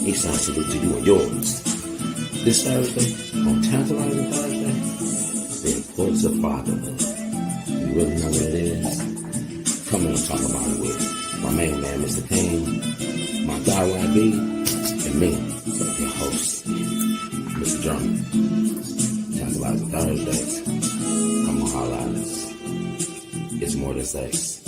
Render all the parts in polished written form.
Eastside salute to you and yours. This Thursday, on Tantalizing Thursdays, the importance of fatherhood. You really know what it is? Come on and talk about it with my main man, Mr. King, my guy, YB, and me, your host, Mr. Drummond. Tantalizing Thursdays. Come on, holla at us. It's more than sex.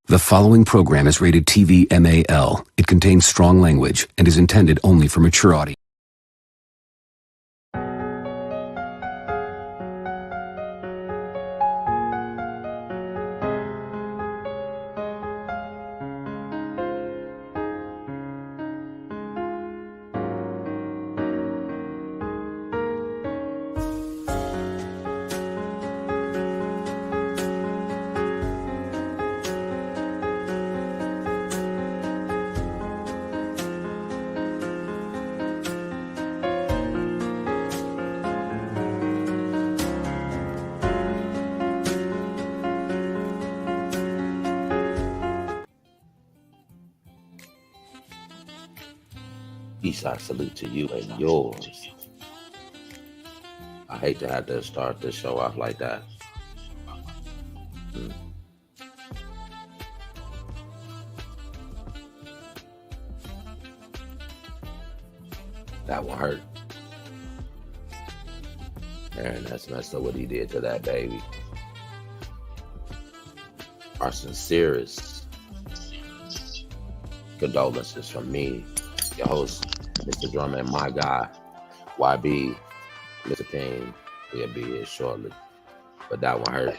The following program is rated TV MAL. It contains strong language and is intended only for mature audience. Eastside salute to you and yours. I hate to have to start this show off like that. That one hurt. Man, that's messed up what he did to that baby. Our sincerest condolences from me, your host, Mr. Drummond, and my guy, YB, Mr. King. He'll be here shortly. But that one hurt.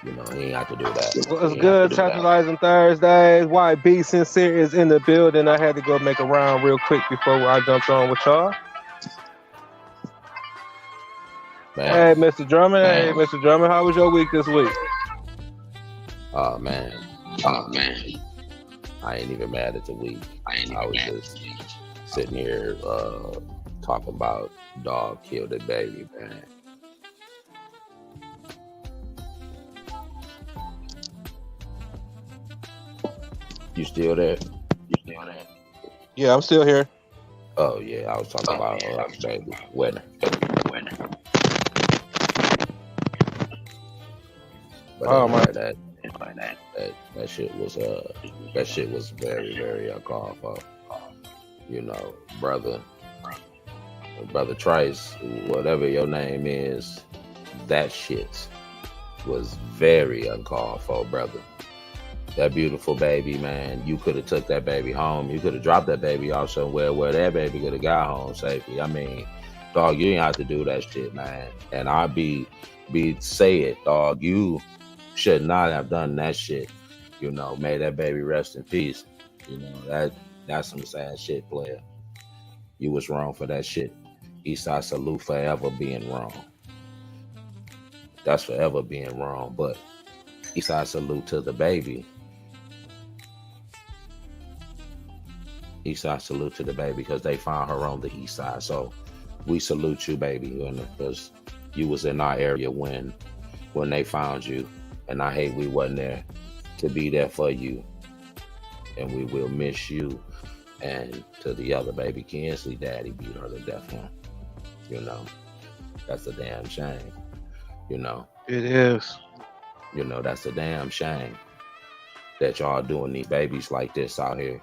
You know, he ain't have to do that. What's good, Tantalizing Thursdays? YB Sincere is in the building. I had to go make a round real quick before I jumped on with y'all. Man. Hey, Mr. Drummond. Man. Hey, Mr. Drummond. How was your week this week? Oh, man. I ain't even mad at the week. I was just sitting here talking about dog killed a baby, man. You still there? Yeah, I'm still here. Oh, yeah. I was talking about baby. Wynter. But oh, my. That shit was very, very uncalled for. You know, brother Trice, whatever your name is, that shit was very uncalled for, brother. That beautiful baby, man, you could have took that baby home. You could have dropped that baby off somewhere where that baby could have got home safely. I mean, dog, you ain't have to do that shit, man. And I say it, dog, you should not have done that shit. You know, may that baby rest in peace. You know, that's some sad shit, player. You was wrong for that shit. Eastside salute forever being wrong. That's forever being wrong. But Eastside salute to the baby. Eastside salute to the baby because they found her on the east side. So we salute you, baby, because you was in our area when they found you. And I hate we wasn't there to be there for you. And we will miss you. And to the other baby, Kinsley, daddy beat her to death on. You know, that's a damn shame. You know. It is. You know, that's a damn shame that y'all doing these babies like this out here.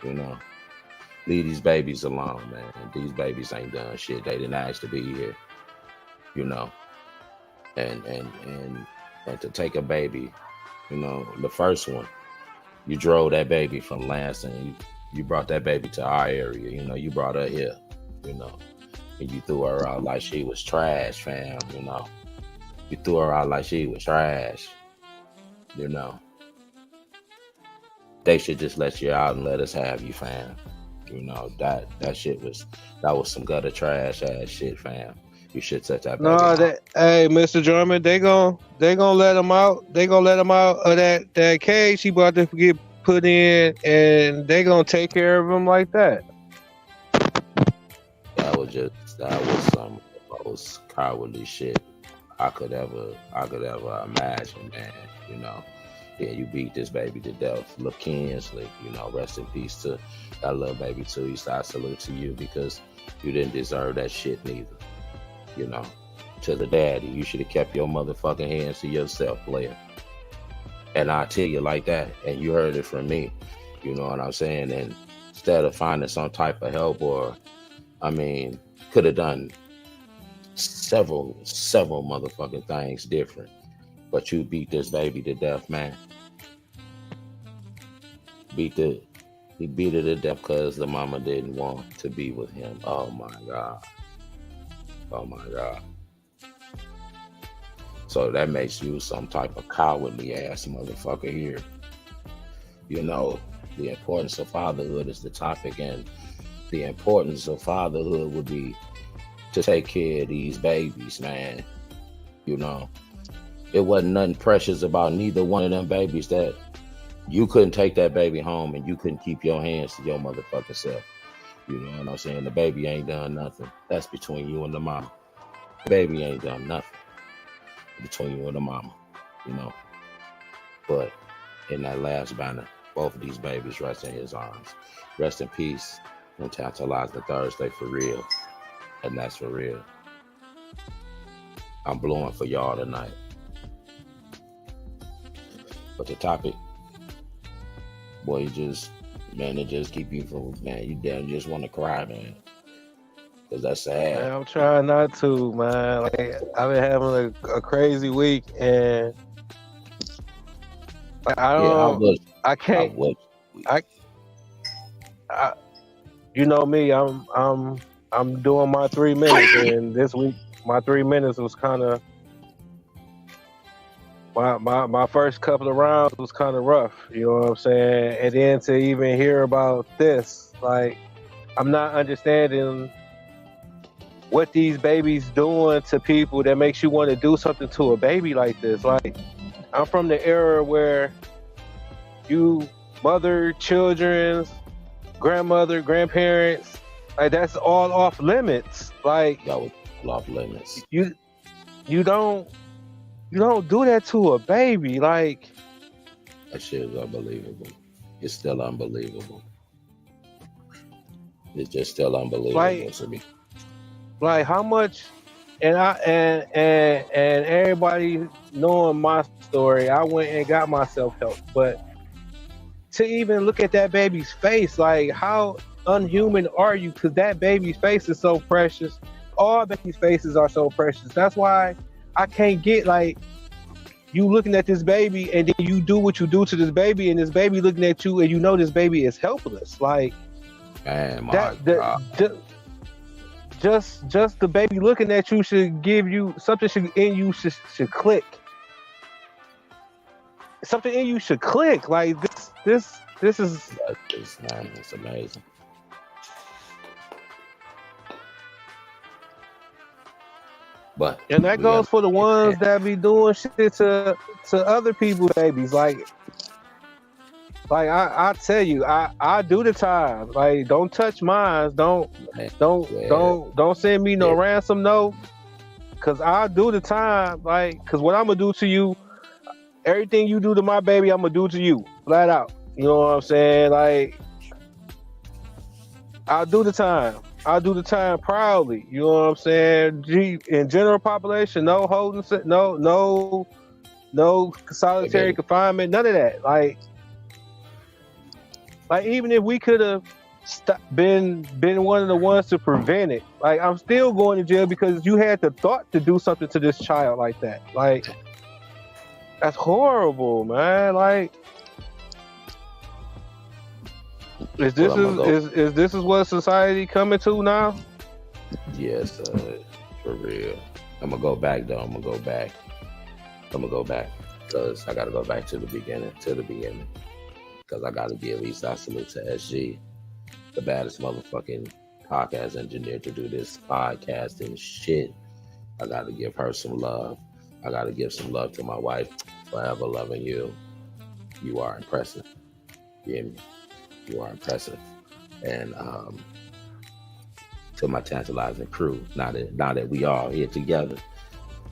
You know, leave these babies alone, man. These babies ain't done shit. They didn't ask to be here. You know, and to take a baby, you know, the first one, you drove that baby from Lansing. You brought that baby to our area. You know, you brought her here. You know, and you threw her out like she was trash, fam. You know, you threw her out like she was trash. You know, they should just let you out and let us have you, fam. You know, that was some gutter trash ass shit, fam. You should set that baby No, out. hey, Mr. German, they gonna let him out. They gonna let him out of that cage he about to get put in, and they gonna take care of him like that. That was some most cowardly shit I could ever imagine, man. You know, yeah, you beat this baby to death. Look, Kinsley, you know, rest in peace to that little baby too. He starts salute to you because you didn't deserve that shit neither. You know, to the daddy, you should have kept your motherfucking hands to yourself, player. And I tell you like that, and you heard it from me. You know what I'm saying? And instead of finding some type of help, or I mean, could have done several motherfucking things different, but you beat this baby to death, man. He beat it to death because the mama didn't want to be with him. Oh my God. So that makes you some type of cowardly ass motherfucker here. You know, the importance of fatherhood is the topic, and the importance of fatherhood would be to take care of these babies, man. You know, it wasn't nothing precious about neither one of them babies that you couldn't take that baby home and you couldn't keep your hands to your motherfucking self. You know what I'm saying? The baby ain't done nothing. That's between you and the mama. The baby ain't done nothing between you and the mama, you know. But in that last banner, both of these babies rest in his arms. Rest in peace and Tantalizing Thursday for real. And that's for real. I'm blowing for y'all tonight. But the topic, boy, it just keep you from, man, you damn just want to cry, man. Because that's sad. Man, I'm trying not to, man. Like, I've been having a crazy week, and I can't. You know me. I'm doing my 3 minutes, and this week my 3 minutes was kind of my first couple of rounds was kind of rough. You know what I'm saying? And then to even hear about this, like, I'm not understanding what these babies doing to people that makes you want to do something to a baby like this. Like, I'm from the era where you mother, children, grandmother, grandparents, like, that's all off limits. Like, that was off limits. You don't do that to a baby. Like, that shit is unbelievable. It's still unbelievable. It's just still unbelievable to me. Like, how much, and everybody knowing my story, I went and got myself help. But to even look at that baby's face, like, how unhuman are you? Because that baby's face is so precious. All babies' faces are so precious. That's why I can't get, like, you looking at this baby and then you do what you do to this baby, and this baby looking at you and you know this baby is helpless. Like, man, just the baby looking at you should give you something. Should click. Something in you should click. Like, this is. Man, it's amazing. And that goes for the ones that be doing shit to other people's babies. Like I tell you, I do the time. Like, don't touch mine. Don't send me no ransom note. Cause I do the time. Like, cause what I'm gonna do to you, everything you do to my baby, I'm gonna do to you, flat out. You know what I'm saying? Like, I'll do the time. I do the time proudly. You know what I'm saying? In general population, no holding, no solitary confinement, none of that. Like even if we could have been one of the ones to prevent it, like I'm still going to jail because you had the thought to do something to this child like that. Like that's horrible, man. Like is this what society coming to now? Yes, for real. I'm gonna go back though. I'm gonna go back because I gotta go back to the beginning. Because I gotta give Eastside salute to SG, the baddest motherfucking podcast engineer to do this podcasting shit. I gotta give her some love. I gotta give some love to my wife. Forever loving you. You are impressive. You hear me? You are impressive. And to my tantalizing crew, now that we all here together,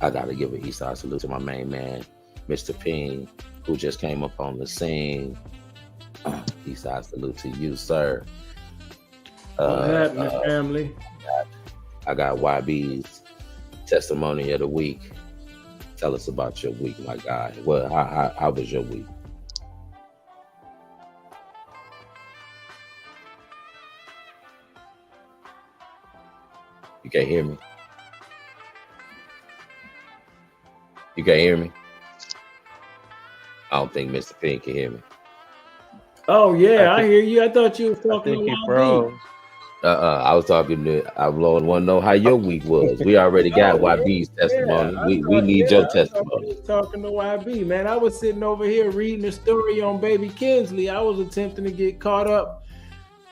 I gotta give an Eastside salute to my main man, Mr. Ping, who just came up on the scene. Eastside salute to you, sir. What's happening, family? I got YB's testimony of the week. Tell us about your week, my guy. Well, how was your week? You can't hear me? You can't hear me? I don't think Mr. Ping can hear me. Oh yeah, I hear you. I thought you were talking to YB. I was talking to. I want to know how your week was. We already got YB's testimony. We need your testimony. I was talking to YB, man. I was sitting over here reading a story on baby Kinsley. I was attempting to get caught up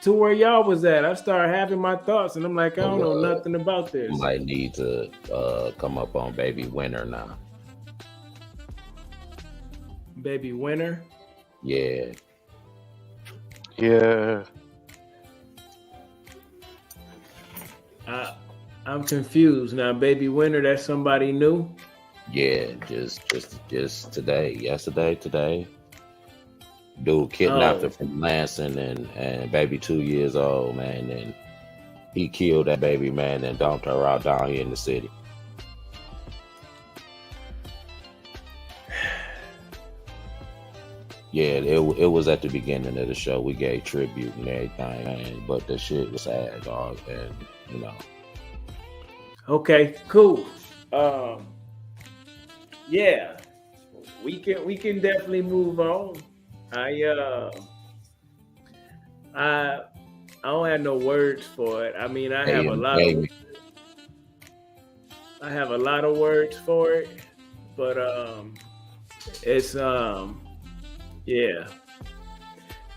to where y'all was at. I started having my thoughts, and I'm like, I don't know nothing about this. You might need to come up on baby Wynter now. Baby Wynter? Yeah. Yeah. I'm confused now. Baby Wynter, that's somebody new? Yeah, just today. Dude kidnapped her from Lansing and baby 2 years old, man, and he killed that baby, man, and dumped her out down here in the city. Yeah, it was at the beginning of the show. We gave tribute and everything, man, but the shit was sad, dog, and you know. Okay, cool. Yeah, we can definitely move on. I don't have no words for it. I mean, I have a lot of words for it, but it's yeah.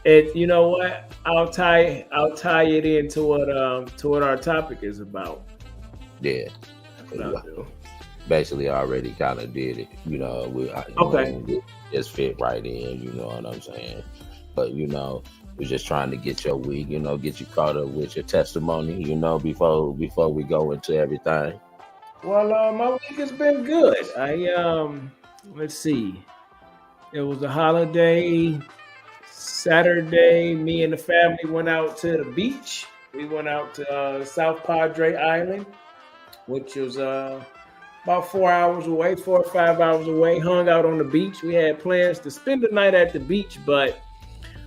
It, you know what? I'll tie it into what our topic is about. Yeah. Basically, I already kind of did it. You know, it just fit right in. You know what I'm saying? But you know, we're just trying to get your week. You know, get you caught up with your testimony. You know, before we go into everything. Well, my week has been good. Let's see. It was a holiday. Saturday, me and the family went out to the beach. We went out to South Padre Island, which was about 4 hours away, 4 or 5 hours away. Hung out on the beach. We had plans to spend the night at the beach, but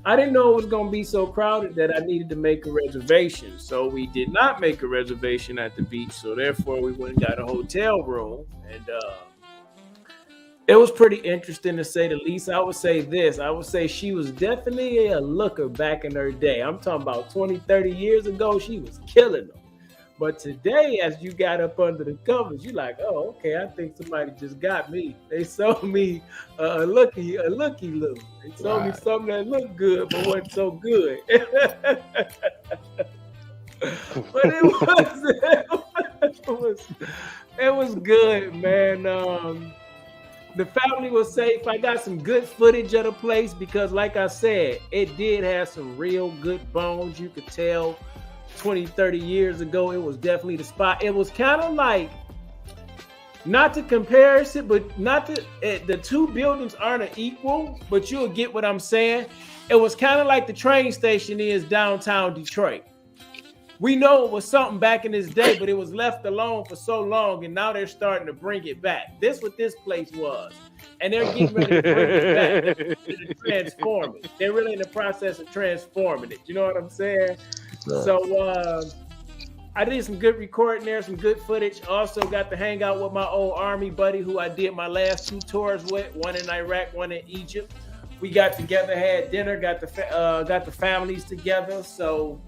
I didn't know it was going to be so crowded that I needed to make a reservation. So we did not make a reservation at the beach. So therefore, we went and got a hotel room, and it was pretty interesting to say the least. I would say this. I would say she was definitely a looker back in her day. I'm talking about 20, 30 years ago. She was killing them. But today, as you got up under the covers, you're like, oh, okay, I think somebody just got me. They sold me a looky look. They sold me something that looked good, but wasn't so good. But it was good, man. The family was safe. I got some good footage of the place because, like I said, it did have some real good bones. You could tell 20, 30 years ago, it was definitely the spot. It was kind of like, not to compare it, but the two buildings aren't equal, but you'll get what I'm saying. It was kind of like the train station is downtown Detroit. we know it was something back in this day, but it was left alone for so long, and now they're starting to bring it back. This what this place was, and they're getting ready to bring it back. They're ready to transform it. They're really in the process of transforming it. You know what I'm saying? Yeah. So I did some good recording there, some good footage. Also got to hang out with my old Army buddy who I did my last 2 tours with, one in Iraq, one in Egypt. We got together, had dinner, got the families together. So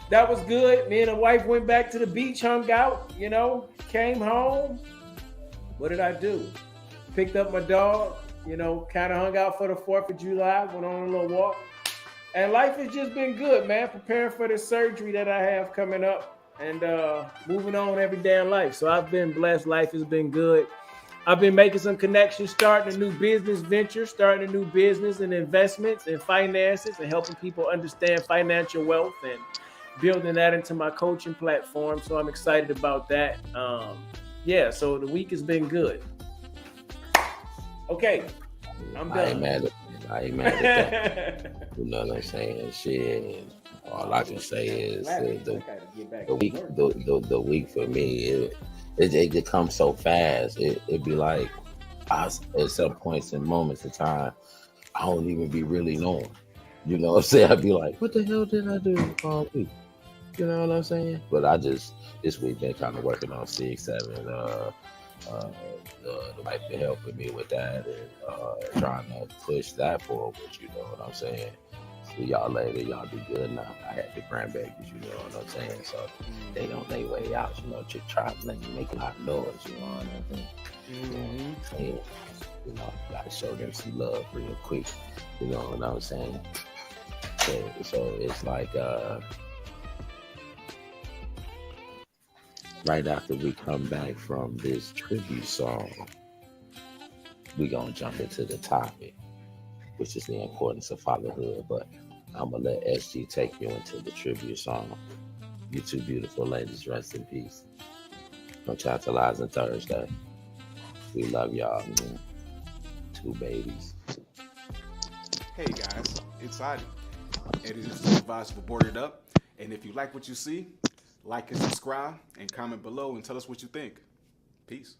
that was good. Me and the wife went back to the beach, hung out, you know, came home. What did I do? Picked up my dog, you know, kind of hung out for the 4th of July, went on a little walk. And life has just been good, man. Preparing for the surgery that I have coming up and moving on every day in life. So I've been blessed. Life has been good. I've been making some connections, starting a new business venture, starting a new business and investments and finances and helping people understand financial wealth and building that into my coaching platform. So I'm excited about that. Yeah, so the week has been good. Okay, I'm done. I ain't mad at that. You know what I'm saying? Shit. All I can say is the week for me, it comes so fast. It'd be like at some points and moments of time, I don't even be really knowing. You know what I'm saying? I'd be like, what the hell did I do all week? You know what I'm saying? But this week been kind of working on 6-7. The wife been helping me with that and trying to push that forward. You know what I'm saying? See y'all later. Y'all do good now. I had the grandbabies. You know what I'm saying? So they on their way out. You know, just try to make a lot of noise. You know what I'm saying? Mm-hmm. And, you know, gotta show them some love real quick. You know what I'm saying? So it's like right after we come back from this tribute song, we're going to jump into the topic, which is the importance of fatherhood. But I'm going to let SG take you into the tribute song. You two beautiful ladies, rest in peace. On Tantalizing Thursday. We love y'all, man. 2 babies. Hey guys, it's Adi. Eddie's supervisor for Boarded Up. And if you like what you see, like and subscribe and comment below and tell us what you think. Peace.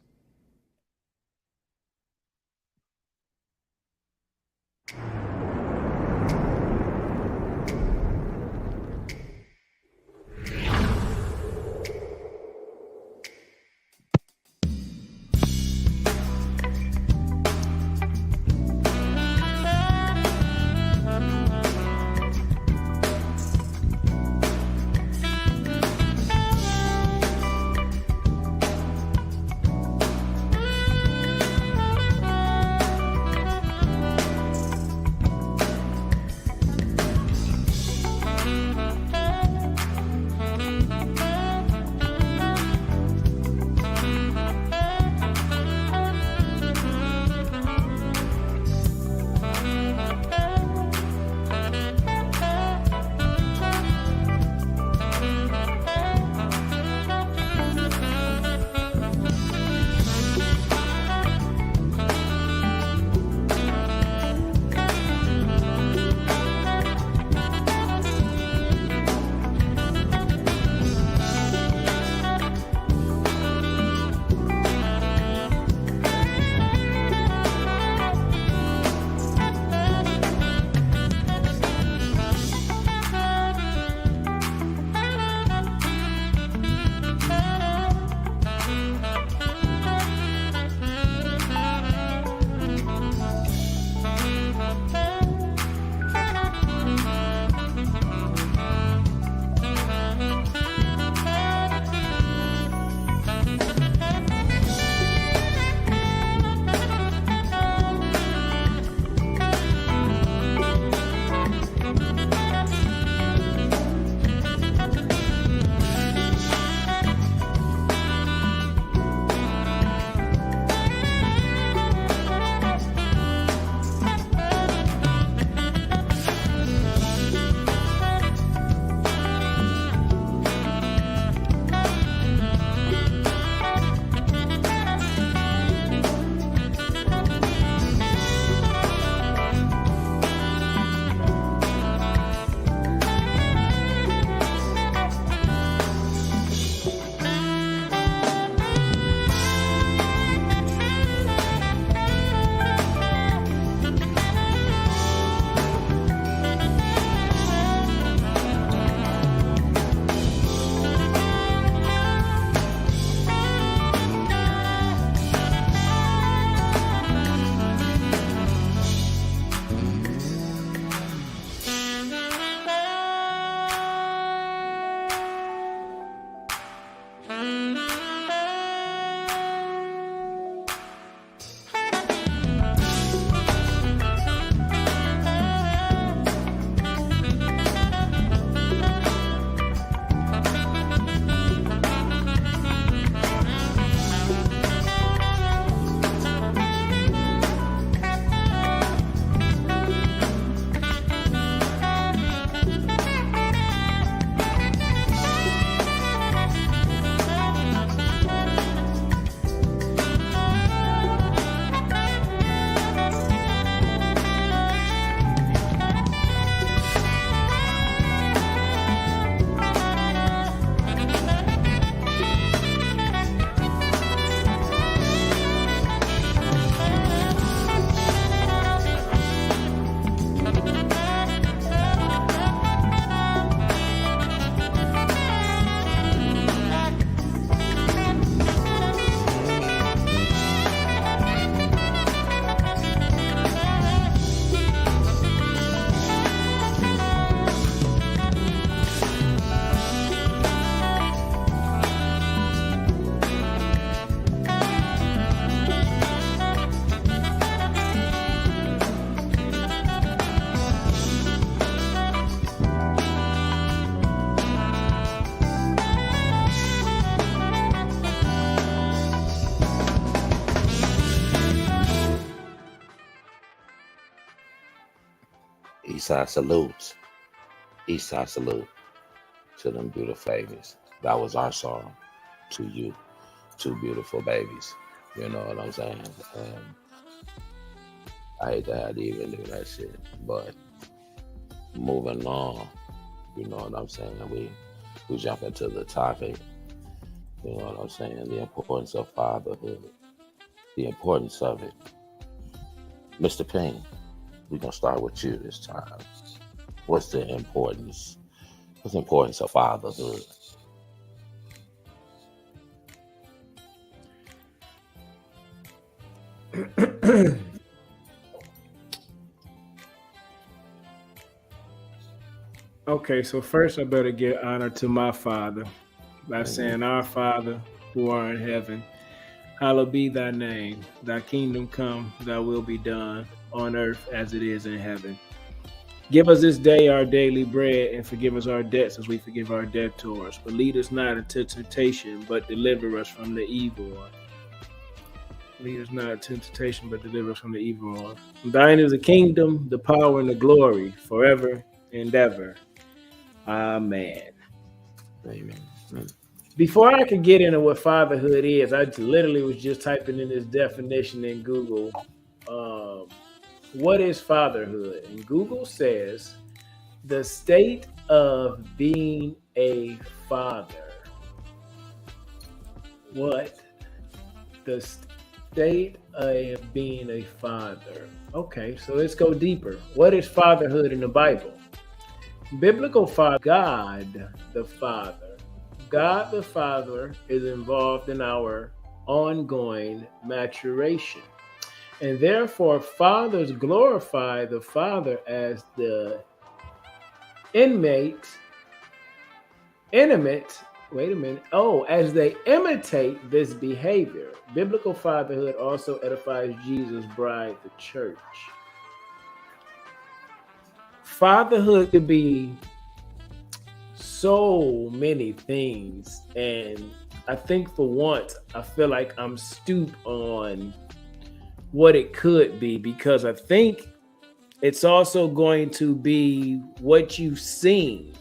Eastside salutes. Eastside salute to them beautiful babies. That was our song to you, two beautiful babies. You know what I'm saying? I hate to have to even do that shit, but moving on, you know what I'm saying? We jump into the topic. You know what I'm saying? The importance of fatherhood, the importance of it. Mr. Payne, we're gonna start with you this time. What's the importance? What's the importance of fatherhood? Okay, so first I better give honor to my Father by saying, Our Father who art in heaven, hallowed be thy name. Thy kingdom come, thy will be done on earth as it is in heaven. Give us this day our daily bread, and forgive us our debts as we forgive our debtors. But lead us not into temptation, but deliver us from the evil one. Lead us not into temptation, but deliver us from the evil one. Thine is the kingdom, the power, and the glory, forever and ever. Amen. Amen. Before I could get into what fatherhood is, I literally was just typing in this definition in Google. What is fatherhood? And Google says the state of being a father. What? The state of being a father. Okay, so let's go deeper. What is fatherhood in the Bible? Biblical father, God the Father. God the Father is involved in our ongoing maturation. And therefore, fathers glorify the Father as the as they imitate this behavior. Biblical fatherhood also edifies Jesus' bride, the church. Fatherhood could be so many things, and I think for once I feel like I'm stooped on what it could be, because I think it's also going to be what you've seen.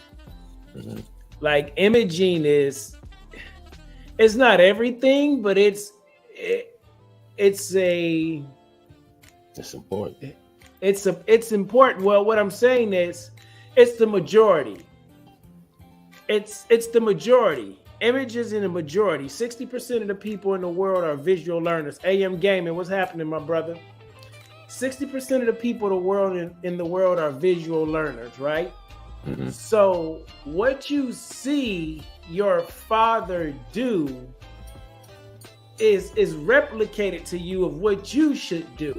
Mm-hmm. Like imaging it's not everything, but it's important. It's important. Well, what I'm saying is it's the majority. It's the majority. Images in the majority. 60% of the people in the world are visual learners. AM Gaming, what's happening, my brother? 60% of the people in the world are visual learners, right? Mm-hmm. So what you see your father do is replicated to you of what you should do.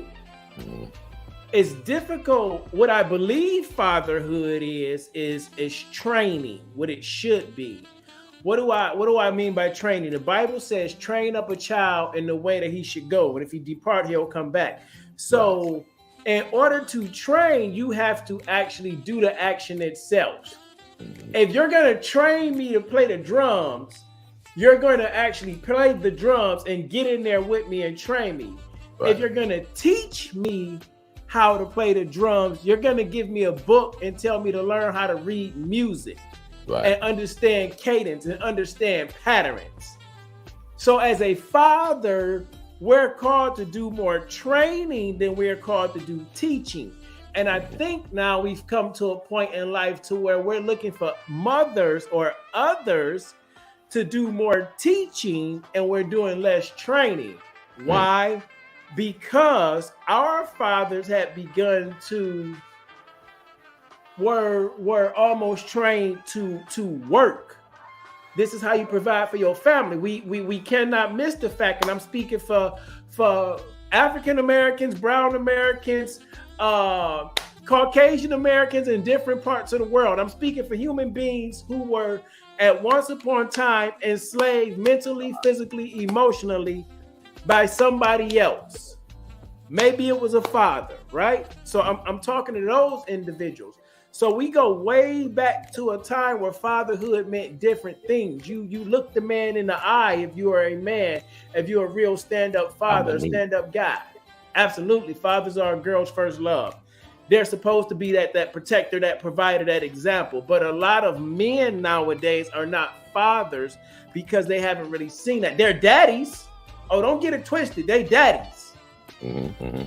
Mm-hmm. It's difficult. What I believe fatherhood is training, what it should be. What do I mean by training? The Bible says, train up a child in the way that he should go, and if he depart, he'll come back. So in order to train, you have to actually do the action itself. Mm-hmm. If you're going to train me to play the drums, you're going to actually play the drums and get in there with me and train me. Right. If you're going to teach me how to play the drums, you're going to give me a book and tell me to learn how to read music. Right. And understand cadence and understand patterns. So as a father, we're called to do more training than we're called to do teaching. And I think now we've come to a point in life to where we're looking for mothers or others to do more teaching and we're doing less training. Why? Because our fathers had begun to were almost trained to work. This is how you provide for your family. We cannot miss the fact, and I'm speaking for African Americans, Brown Americans, Caucasian Americans in different parts of the world. I'm speaking for human beings who were at once upon a time enslaved mentally, physically, emotionally by somebody else. Maybe it was a father, right? So I'm talking to those individuals. So we go way back to a time where fatherhood meant different things. You look the man in the eye if you are a man, if you're a real stand-up father, stand-up guy. Absolutely. Fathers are a girl's first love. they're supposed to be that protector, that provider, that example. But a lot of men nowadays are not fathers because they haven't really seen that. They're daddies. Oh, don't get it twisted. They daddies,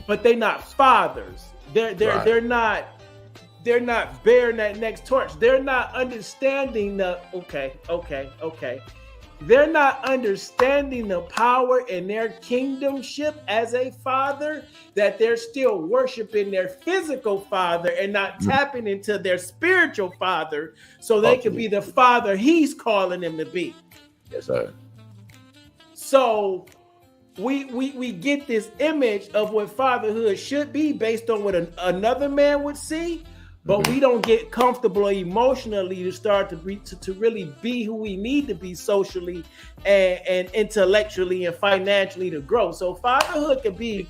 but they not fathers. They're not bearing that next torch. They're not understanding the okay. They're not understanding the power in their kingdomship as a father, that they're still worshiping their physical father and not tapping into their spiritual father so they can be the father he's calling them to be. Yes, sir. So we get this image of what fatherhood should be based on what another man would see, but we don't get comfortable emotionally to start to really be who we need to be socially and intellectually and financially to grow. So fatherhood can be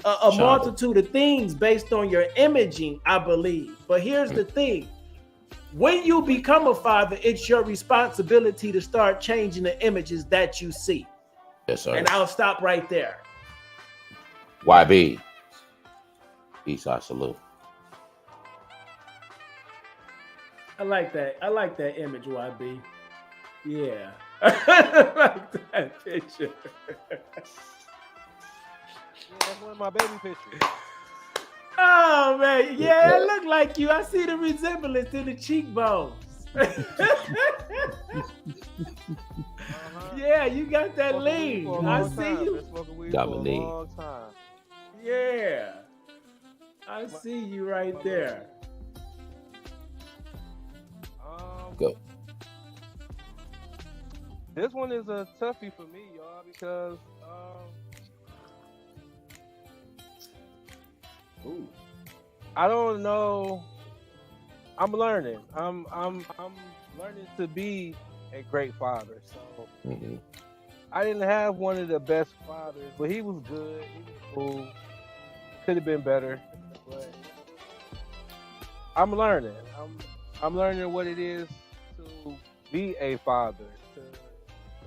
a multitude of things based on your imaging, I believe. But here's the thing. When you become a father, it's your responsibility to start changing the images that you see. Yes, sir. And I'll stop right there. YB. Eastside salute. I like that image, YB. Yeah. I like that picture. Yeah, that's one of my baby pictures. Oh man, yeah, it look like you. I see the resemblance in the cheekbones. Yeah, you got that lean. I see you. Dominique. Yeah, I see you right there. Go. This one is a toughie for me, y'all, because I don't know. I'm learning. I'm learning to be a great father. So I didn't have one of the best fathers, but he was good. He was cool. Could have been better, but I'm learning. I'm learning what it is to be a father, to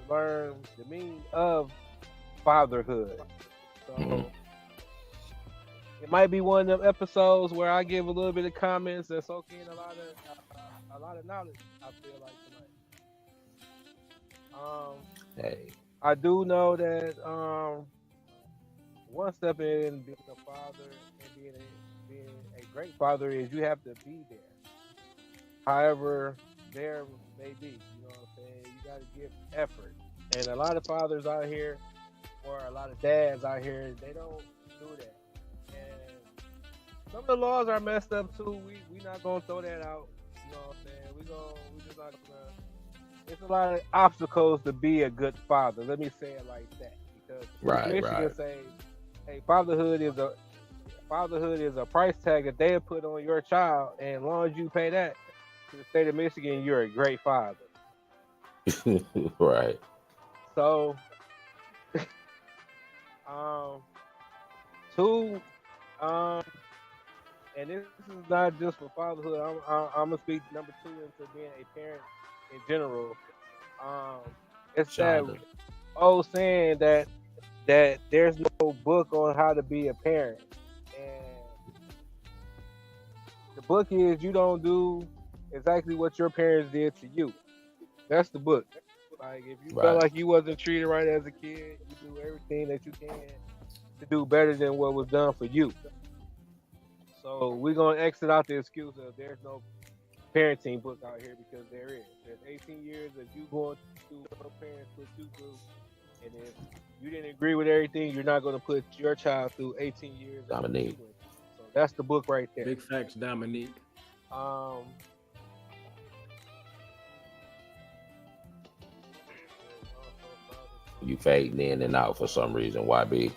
learn the meaning of fatherhood. So it might be one of them episodes where I give a little bit of comments and soak in a lot of knowledge. I feel like tonight. I do know that one step in being a father and being a great father is you have to be there. However, there may be, you know what I'm saying? You got to give effort. And a lot of fathers out here, or a lot of dads out here, they don't do that. And some of the laws are messed up too. We not gonna throw that out. You know what I'm saying? We just not gonna. It's a lot of obstacles to be a good father. Let me say it like that, because Michigan say, hey, fatherhood is a price tag that they put on your child, and as long as you pay that to the state of Michigan, you're a great father. Right. So, and this is not just for fatherhood. I'm gonna speak number 2 into being a parent in general. It's that old saying that there's no book on how to be a parent, and the book is you don't do exactly what your parents did to you. That's the book. Like, if you felt like you wasn't treated right as a kid, you do everything that you can to do better than what was done for you. So we're gonna exit out the excuse of there's no parenting book out here, because there is. There's 18 years of you going through what your parents put you through, and if you didn't agree with everything, you're not gonna put your child through 18 years. Dominique. So that's the book right there. Big facts, Dominique. You fading in and out for some reason, YB.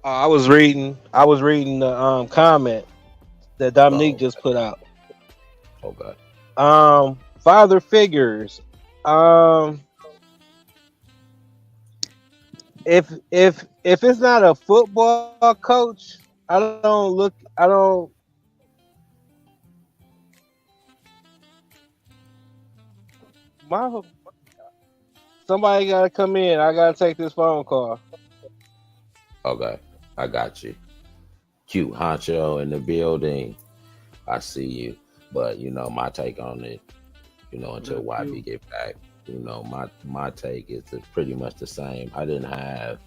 I was reading the comment that Dominique just put out. Okay. Father figures. If it's not a football coach, somebody gotta come in. I gotta take this phone call. Okay. I got you. Cute honcho in the building. I see you. But my take on it, What until up, YB Q? get back, my take is pretty much the same. I didn't have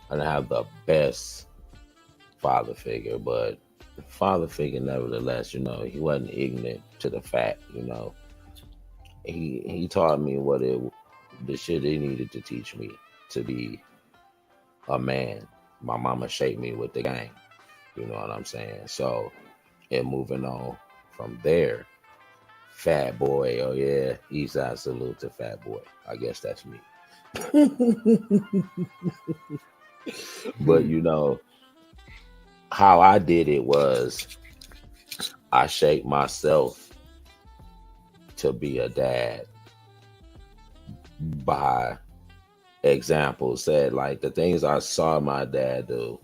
the best father figure, but father figure nevertheless, he wasn't ignorant to the fact, he taught me the shit he needed to teach me to be a man. My mama shaped me with the game. You know what I'm saying? So, and moving on from there, Fat Boy. Oh yeah, Eastside salute to Fat Boy. I guess that's me. But how I did it was I shaped myself to be a dad by example. Said like the things I saw my dad do,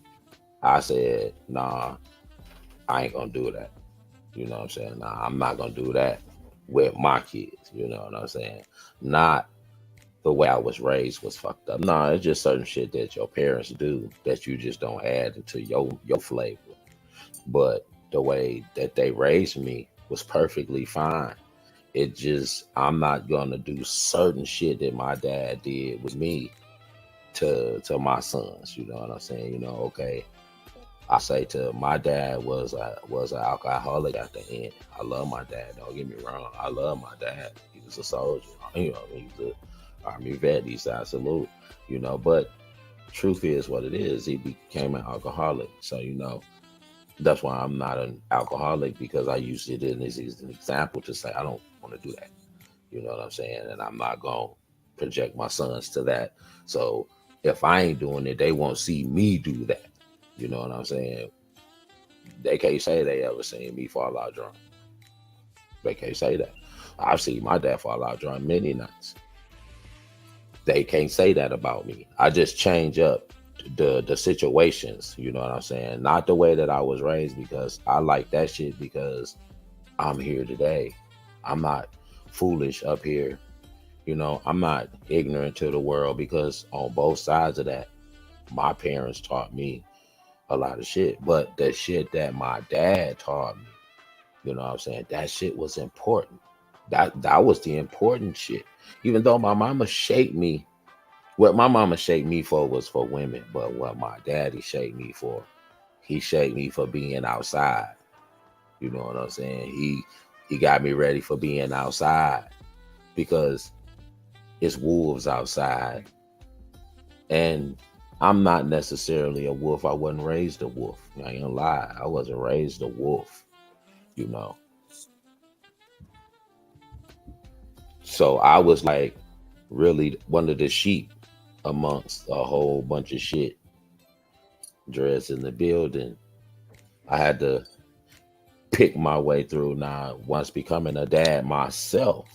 I said, nah, I ain't gonna do that. You know what I'm saying? Nah, I'm not gonna do that with my kids. You know what I'm saying? Not the way I was raised was fucked up. Nah, it's just certain shit that your parents do that you just don't add into your flavor. But the way that they raised me was perfectly fine. It just I'm not gonna do certain shit that my dad did with me to my sons. You know what I'm saying? Okay. I say to my dad was an alcoholic at the end. I love my dad. Don't get me wrong. I love my dad. He was a soldier. He's a army vet. He's a salute. But truth is what it is. He became an alcoholic. So that's why I'm not an alcoholic, because I used it as an example to say I don't want to do that. You know what I'm saying? And I'm not gonna project my sons to that. So if I ain't doing it, they won't see me do that. You know what I'm saying? They can't say they ever seen me fall out drunk. They can't say that. I've seen my dad fall out drunk many nights. They can't say that about me. I just change up the situations. You know what I'm saying? Not the way that I was raised, because I like that shit because I'm here today. I'm not foolish up here. I'm not ignorant to the world, because on both sides of that, my parents taught me a lot of shit. But the shit that my dad taught me, you know what I'm saying, that shit was important. That was the important shit. Even though my mama shaped me, what my mama shaped me for was for women, but what my daddy shaped me for, he shaped me for being outside. You know what I'm saying? He got me ready for being outside, because it's wolves outside. And I'm not necessarily a wolf. I wasn't raised a wolf. I ain't gonna lie. I wasn't raised a wolf, you know. So I was like really one of the sheep amongst a whole bunch of shit. Dreads in the building. I had to pick my way through. Now, once becoming a dad myself,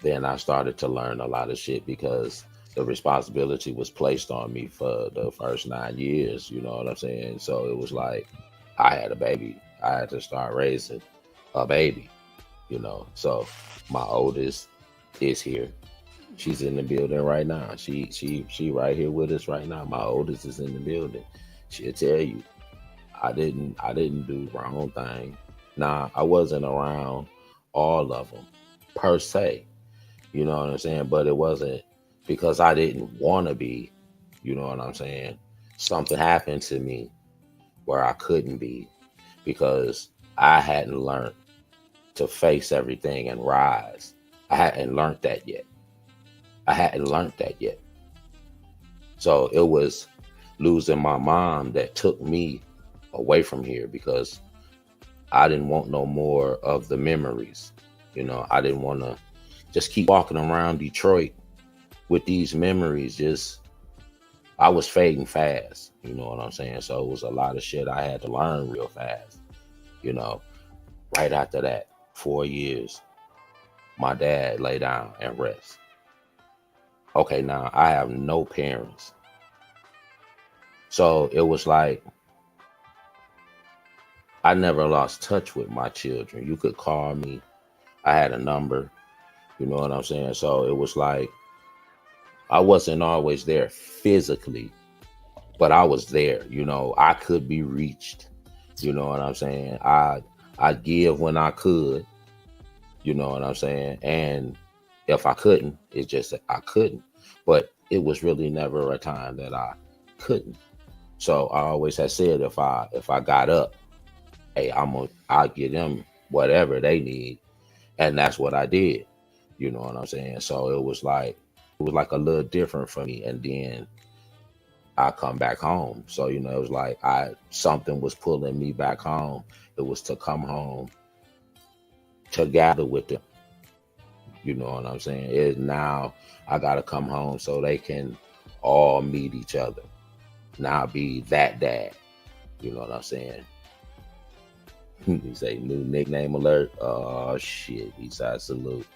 then I started to learn a lot of shit, because the responsibility was placed on me for the first 9 years. You know what I'm saying? So it was like I had a baby. I had to start raising a baby, So my oldest is here. She's in the building right now. She right here with us right now. My oldest is in the building. She'll tell you I didn't do the wrong thing. Nah, I wasn't around all of them per se. You know what I'm saying? But it wasn't because I didn't want to be. You know what I'm saying? Something happened to me where I couldn't be, because I hadn't learned to face everything and rise. I hadn't learned that yet. So it was losing my mom that took me away from here, because I didn't want no more of the memories. I didn't want to just keep walking around Detroit with these memories. I was fading fast. You know what I'm saying? So it was a lot of shit I had to learn real fast. You know, right after that, 4 years, my dad lay down and rest. Okay, now I have no parents. So it was like I never lost touch with my children. You could call me. I had a number. You know what I'm saying? So it was like I wasn't always there physically, but I was there. I could be reached. You know what I'm saying? I give when I could. You know what I'm saying? And if I couldn't, it's just that I couldn't. But it was really never a time that I couldn't. So I always had said if I got up, hey, I'll give them whatever they need, and that's what I did. You know what I'm saying? So it was like a little different for me, and then I come back home. So it was like I something was pulling me back home. It was to come home to gather with them. You know what I'm saying? It now I gotta come home so they can all meet each other. Now be that dad. You know what I'm saying? He say new nickname alert. Oh shit, Eastside salute.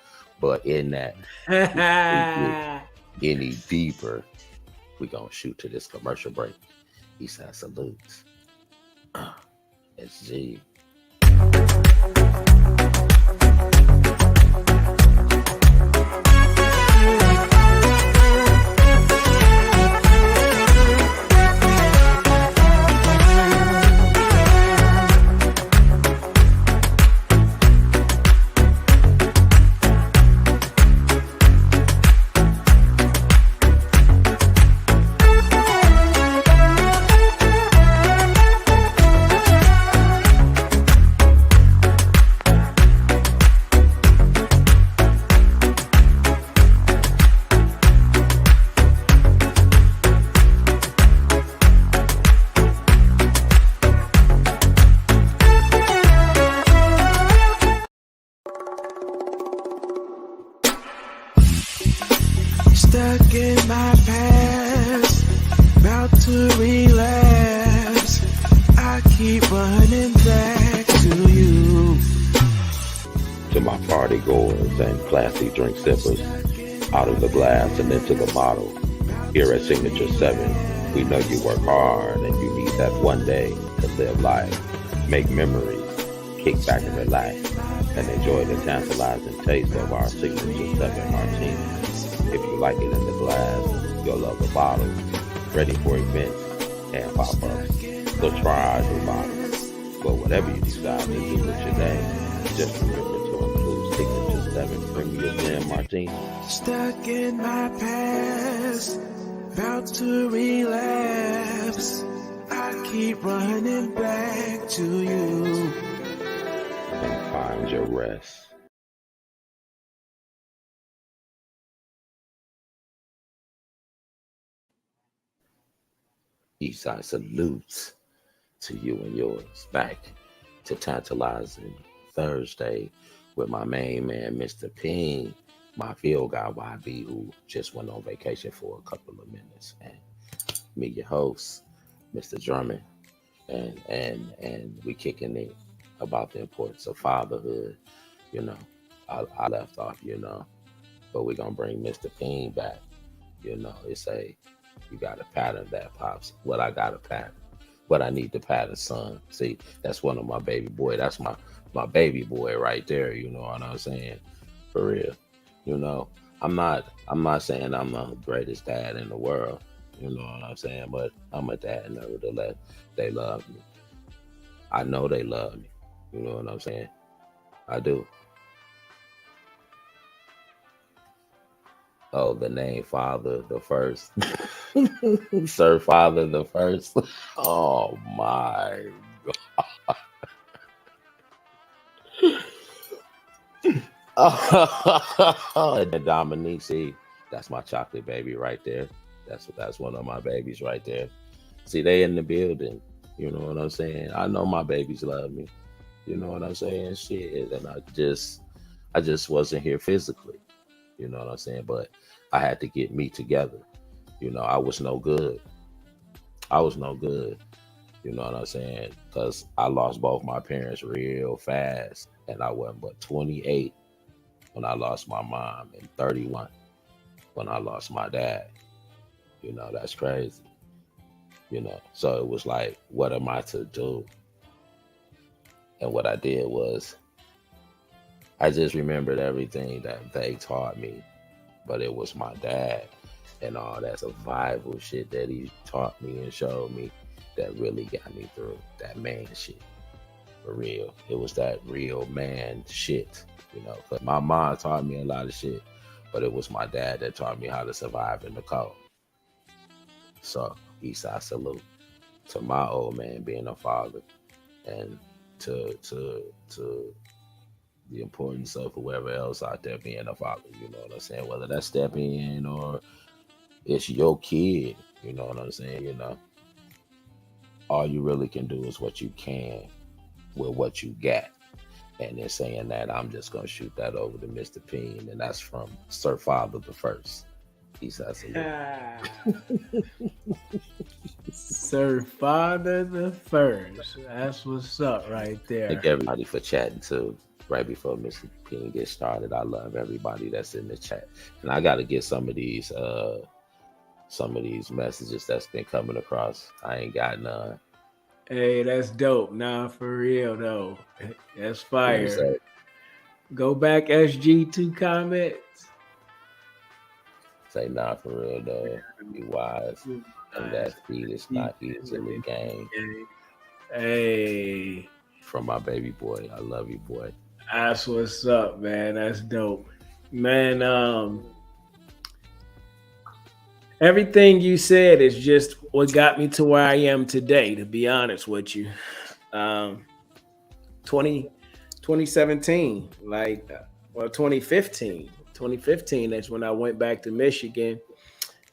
But in that, before we get any deeper, we gonna shoot to this commercial break. Eastside salutes. SG. Stuck in my past, about to relapse. I keep running back to you. To my party goers and classy drink sippers, out of the glass and into the bottle. Here at Signature 7, we know you work hard and you need that one day to live life, make memories, kick back and relax, and enjoy the tantalizing taste of our Signature 7 martini. If you like it in the glass, you'll love the bottle. Ready for events and pop-ups. So try our new bottles. But whatever you decide to do with your name, just remember to include Signature 7 Premium Gin Martini. Stuck in my past, about to relapse. I keep running back to you. And find your rest. Eastside salutes to you and yours. Back to Tantalizing Thursday with my main man, Mr. Ping, my field guy, YB, who just went on vacation for a couple of minutes, and me, your host, Mr. Drummond, and we kicking it about the importance of fatherhood. You know, I left off, but we're gonna bring Mr. Ping back. You got a pattern that pops. What I got a pattern. What I need to pattern, son. See, that's one of my baby boy. That's my baby boy right there. You know what I'm saying? For real. I'm not saying I'm the greatest dad in the world. You know what I'm saying? But I'm a dad nevertheless. They love me. I know they love me. You know what I'm saying? I do. Oh, the name Father the First. Sir Father the First. Oh my God. And Dominique, see, that's my chocolate baby right there. That's one of my babies right there. See, they in the building. You know what I'm saying? I know my babies love me. You know what I'm saying? Shit. And I just wasn't here physically. You know what I'm saying? But I had to get me together. I was no good. I was no good. You know what I'm saying? Because I lost both my parents real fast. And I wasn't but 28 when I lost my mom and 31 when I lost my dad. That's crazy. So it was like, what am I to do? And what I did was, I just remembered everything that they taught me, but it was my dad. and all that survival shit that he taught me and showed me that really got me through. That man shit. For real. It was that real man shit, you know, because my mom taught me a lot of shit, but it was my dad that taught me how to survive in the cold. So, Eastside salute to my old man being a father, and to the importance of whoever else out there being a father. You know what I'm saying? Whether that's stepping in or it's your kid. You know what I'm saying? You know, all you really can do is what you can with what you got. And in saying that, I'm just gonna shoot that over to Mr. Peen, and that's from Sir Father the First. Eastside salute. Sir Father the First. That's what's up right there. Thank everybody for chatting too. Right before Mr. Peen gets started, I love everybody that's in the chat, and I got to get some of these messages that's been coming across. I ain't got none. Hey, that's dope. Nah, for real though. That's fire. Go back, SG2 comments. Say nah, for real though. Be wise. And that feed is not easily gained. Hey. From my baby boy. I love you, boy. That's what's up, man. That's dope. Man, everything you said is just what got me to where I am today, to be honest with you. 2017, 2015. 2015, that's when I went back to Michigan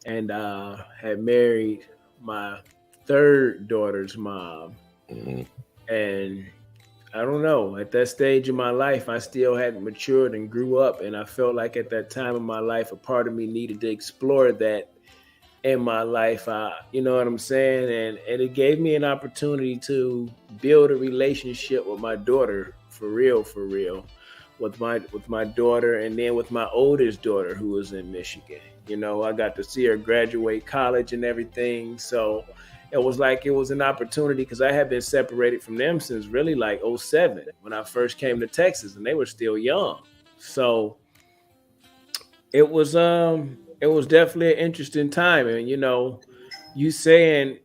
and had married my third daughter's mom. Mm-hmm. And I don't know, at that stage in my life, I still hadn't matured and grew up. And I felt like at that time in my life, a part of me needed to explore that in my life. You know what I'm saying? And it gave me an opportunity to build a relationship with my daughter, for real, with my daughter, and then with my oldest daughter who was in Michigan. You know, I got to see her graduate college and everything. So it was an opportunity because I had been separated from them since really like 2007 when I first came to Texas, and they were still young. So it was definitely an interesting time. And, you know, you saying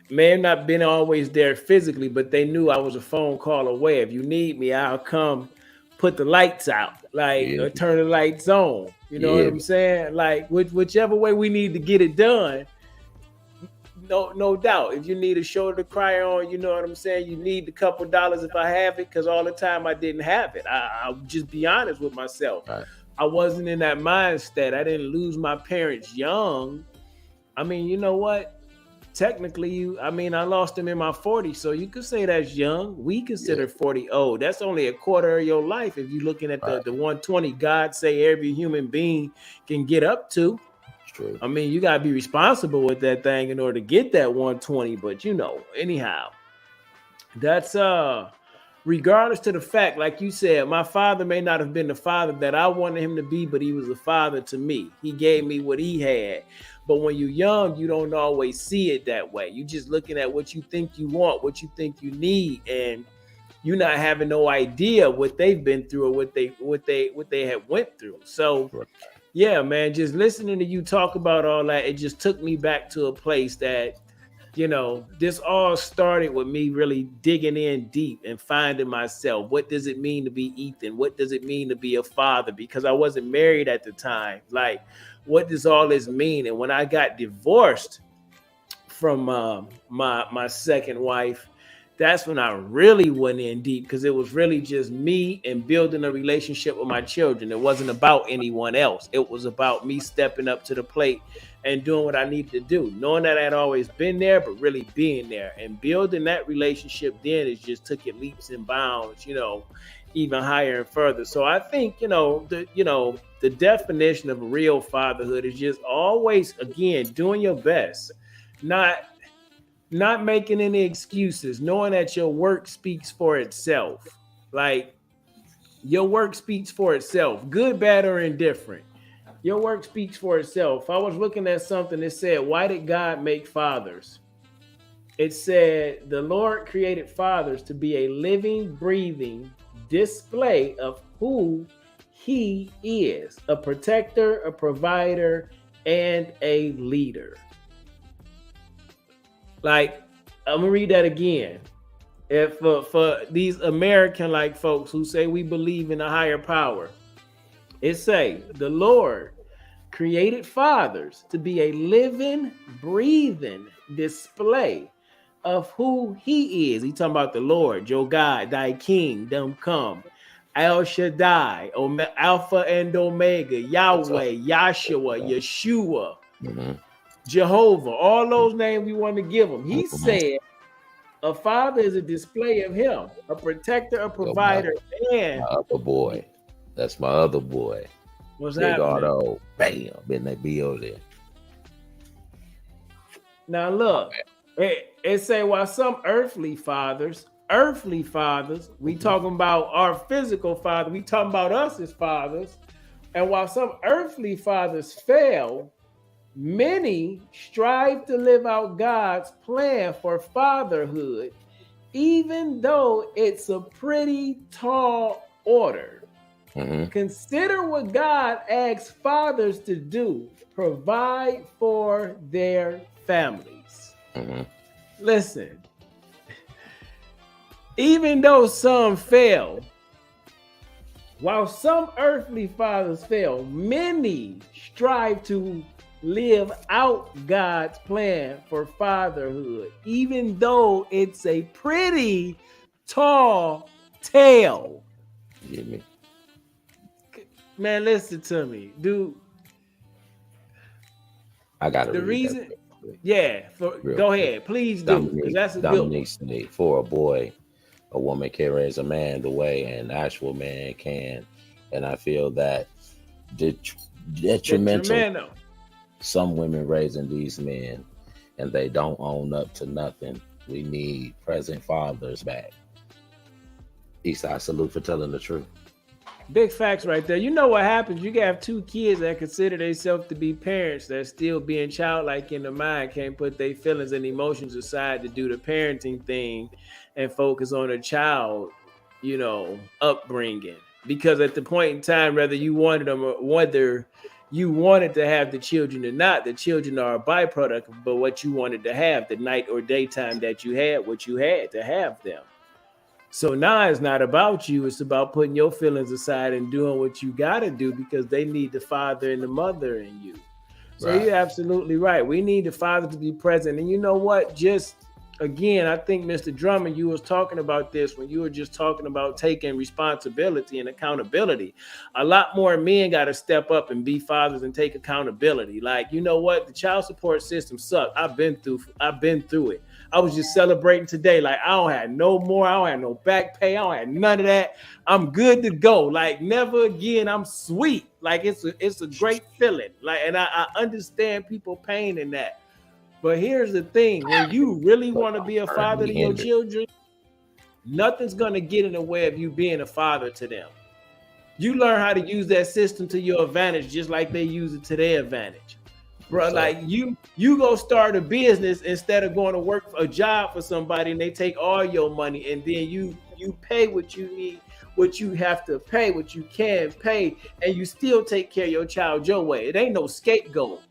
may have not been always there physically, but they knew I was a phone call away. If you need me, I'll come put the lights out, or turn the lights on. You know what I'm saying? Like whichever way we need to get it done. No doubt. If you need a shoulder to cry on, you know what I'm saying? You need a couple dollars if I have it, because all the time I didn't have it. I'll just be honest with myself. Right. I wasn't in that mindset. I didn't lose my parents young. I mean, you know what? Technically, I lost them in my 40s, so you could say that's young. We consider 40 old. That's only a quarter of your life if you're looking at the 120 God say every human being can get up to. True. I mean, you got to be responsible with that thing in order to get that 120. But, you know, anyhow, that's regardless to the fact, like you said, my father may not have been the father that I wanted him to be, but he was a father to me. He gave me what he had. But when you're young, you don't always see it that way. You're just looking at what you think you want, what you think you need, and you're not having no idea what they've been through or what they have went through. So. Right. Yeah, man, just listening to you talk about all that, it just took me back to a place that, you know, this all started with me really digging in deep and finding myself. What does it mean to be Ethan? What does it mean to be a father? Because I wasn't married at the time. Like, what does all this mean? And when I got divorced from my second wife, that's when I really went in deep, because it was really just me and building a relationship with my children. It wasn't about anyone else. It was about me stepping up to the plate and doing what I needed to do, knowing that I'd always been there, but really being there and building that relationship. Then it just took it leaps and bounds, you know, even higher and further. So I think, the definition of real fatherhood is just always, again, doing your best, not making any excuses, knowing that your work speaks for itself. Like, your work speaks for itself, good, bad, or indifferent. Your work speaks for itself. I was looking at something that said, why did God make fathers? It said, the Lord created fathers to be a living, breathing display of who he is, a protector, a provider, and a leader. Like, I'm gonna read that again. If for these American like folks who say we believe in a higher power, it say the Lord created fathers to be a living, breathing display of who he is. He talking about the Lord, your God, thy kingdom come. El Shaddai, Alpha and Omega, Yahweh, Yahshua, Yeshua, Jehovah, all those names we want to give him. He said a father is a display of him, a protector, a provider, and my other boy. That's my other boy. What's Big happening? Auto, bam, in that building. Now look, it say while some earthly fathers, we talking about our physical father, we talking about us as fathers, and while some earthly fathers fail, many strive to live out God's plan for fatherhood, even though it's a pretty tall order. Consider what God asks fathers to do: provide for their families. Listen, even though some fail, while some earthly fathers fail, many strive to live out God's plan for fatherhood, even though it's a pretty tall tale. You get me? Man, listen to me, dude. I got the reason. Go ahead, please do, because that's a good one. Said, for a boy, a woman can raise a man the way an actual man can, and I feel that detrimental. Some women raising these men, and they don't own up to nothing. We need present fathers back. Eastside salute for telling the truth. Big facts right there. You know what happens? You can have two kids that consider themselves to be parents that still being childlike in the mind, can't put their feelings and emotions aside to do the parenting thing and focus on a child, upbringing. Because at the point in time, whether you wanted them or whether you wanted to have the children or not, the children are a byproduct of what you wanted to have, the night or daytime that you had, what you had to have them. So now it's not about you. It's about putting your feelings aside and doing what you got to do, because they need the father and the mother in you. So You're absolutely right. We need the father to be present. And you know what? Just again, I think, Mr. Drummond, you was talking about this when you were just talking about taking responsibility and accountability. A lot more men got to step up and be fathers and take accountability. Like, you know what? The child support system sucked. I've been through it. I was just celebrating today. Like, I don't have no more. I don't have no back pay. I don't have none of that. I'm good to go. Like, never again. I'm sweet. Like, it's a great feeling. Like, and I understand people pain in that. But here's the thing: when you really want to be a father to your children, nothing's gonna get in the way of you being a father to them. You learn how to use that system to your advantage, just like they use it to their advantage. Bro, like you go start a business instead of going to work a job for somebody and they take all your money, and then you pay what you need, what you have to pay, what you can pay, and you still take care of your child your way. It ain't no scapegoat.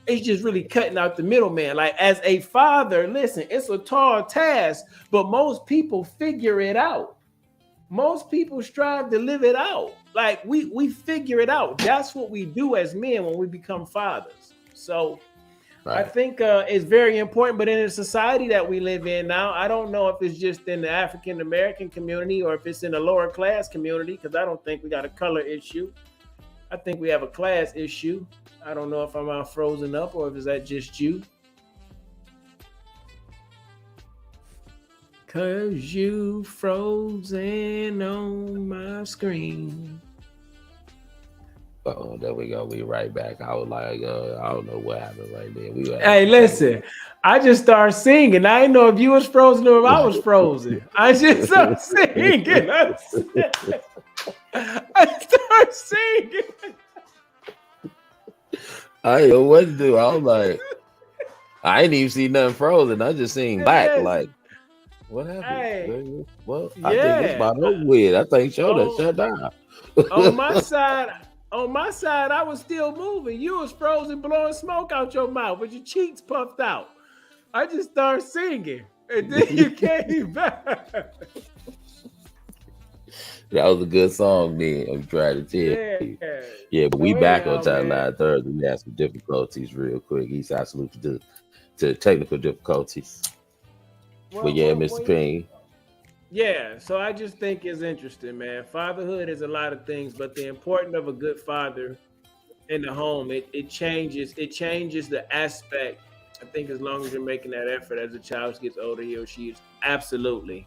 It's just really cutting out the middleman. Like, as a father, listen, it's a tall task, but most people figure it out. Most people strive to live it out. Like, we figure it out. That's what we do as men when we become fathers. So I think it's very important. But in the society that we live in now, I don't know if it's just in the African American community or if it's in the lower class community, because I don't think we got a color issue. I think we have a class issue. I don't know if I'm frozen up or if is that just you. Cause you frozen on my screen. Oh, there we go. We right back. I was like, I don't know what happened right there. Hey, listen, I just started singing. I didn't know if you was frozen or if I was frozen. I just started singing. I started singing. I didn't know what to do. I was like, I ain't even see nothing frozen. I just seen black. Like, what happened? Hey, well, I think it's about over with. I think that shut down. on my side, On my side, I was still moving. You was frozen, blowing smoke out your mouth with your cheeks puffed out. I just started singing, and then you came back. That was a good song, then. I'm trying to tell you. Yeah, but we back on Tantalizing Thursdays. We had some difficulties real quick. East side salute to technical difficulties. But yeah, Mr. Payne. Yeah, so I just think it's interesting, man. Fatherhood is a lot of things, but the importance of a good father in the home, it changes the aspect. I think as long as you're making that effort as the child gets older, he or she is absolutely.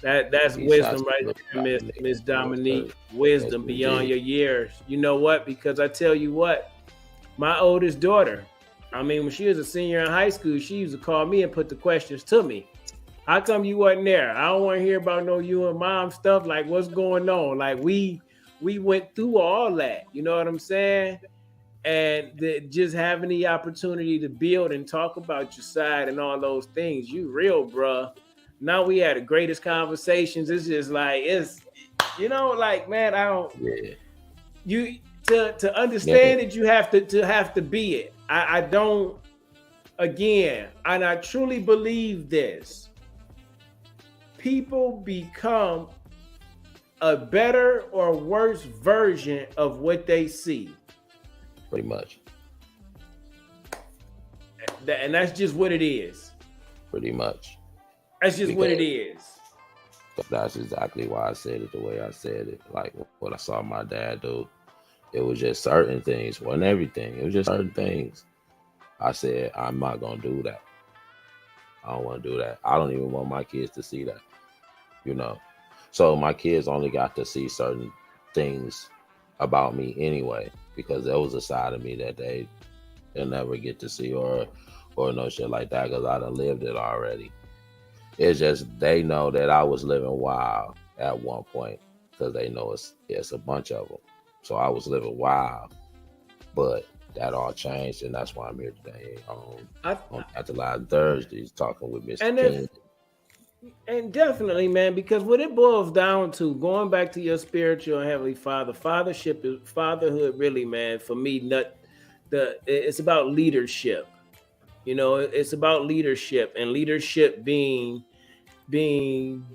That's wisdom right there, Miss Dominique. Wisdom beyond your years. You know what? Because I tell you what, my oldest daughter, I mean, when she was a senior in high school, she used to call me and put the questions to me. How come you wasn't there? I don't want to hear about no you and mom stuff. Like, what's going on? Like, we went through all that. You know what I'm saying? And just having the opportunity to build and talk about your side and all those things. You real, bruh. Now we had the greatest conversations. It's just like, it's, you know, like, man, I don't, you, to understand it, you have to be it. I don't, again, and I truly believe this. People become a better or worse version of what they see. Pretty much. And that's just what it is. Pretty much. That's just what it is. That's exactly why I said it the way I said it. Like what I saw my dad do. It was just certain things. It wasn't everything. It was just certain things. I said, I'm not going to do that. I don't want to do that. I don't even want my kids to see that. You know? So my kids only got to see certain things about me anyway, because there was a side of me that they'll never get to see or no shit like that, because I done lived it already. It's just they know that I was living wild at one point, because they know it's a bunch of them. So I was living wild, but that all changed, and that's why I'm here today on Tantalizing Thursdays talking with Mr. King. And definitely, man, because what it boils down to, going back to your spiritual and heavenly father, fatherhood really, man, for me, it's about leadership. You know, it's about leadership, and leadership being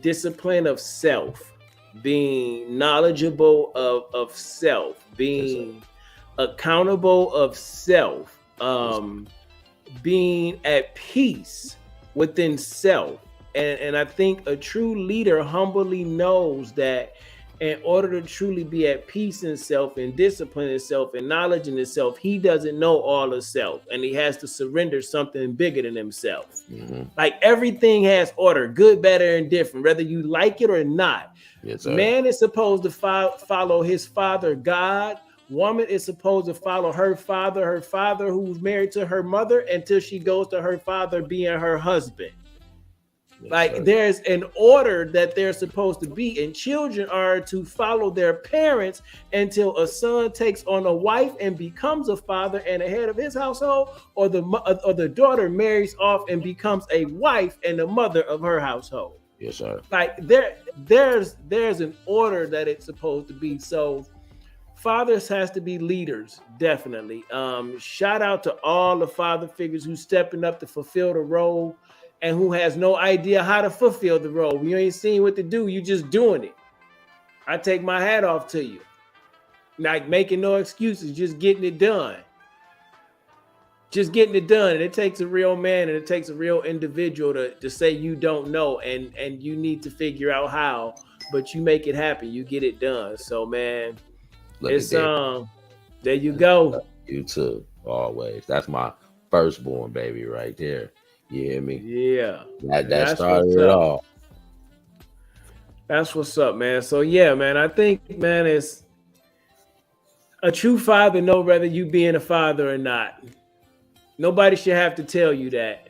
discipline of self, being knowledgeable of self, being accountable of self, being at peace within self. And I think a true leader humbly knows that in order to truly be at peace in self and discipline himself and knowledge in himself, he doesn't know all of self, and he has to surrender something bigger than himself. Mm-hmm. Like everything has order, good, better, and different, whether you like it or not. Yes, sir. Man is supposed to follow his father, God. Woman is supposed to follow her father who's married to her mother until she goes to her father being her husband. Yes, like sir. There's an order that they're supposed to be, and children are to follow their parents until a son takes on a wife and becomes a father and a head of his household, or the daughter marries off and becomes a wife and the mother of her household. Yes, sir. Like there's an order that it's supposed to be. So fathers has to be leaders, definitely. Shout out to all the father figures who's stepping up to fulfill the role, and who has no idea how to fulfill the role. You ain't seen what to do, you just doing it. I take my hat off to you. Like making no excuses, just getting it done. Just getting it done. And it takes a real man and it takes a real individual to say you don't know and you need to figure out how, but you make it happen. You get it done. So man, it's there you go. You too, always. That's my firstborn baby right there. You hear me? Yeah. That started it all. That's what's up, man. So yeah, man, I think, man, it's a true father know whether you being a father or not. Nobody should have to tell you that.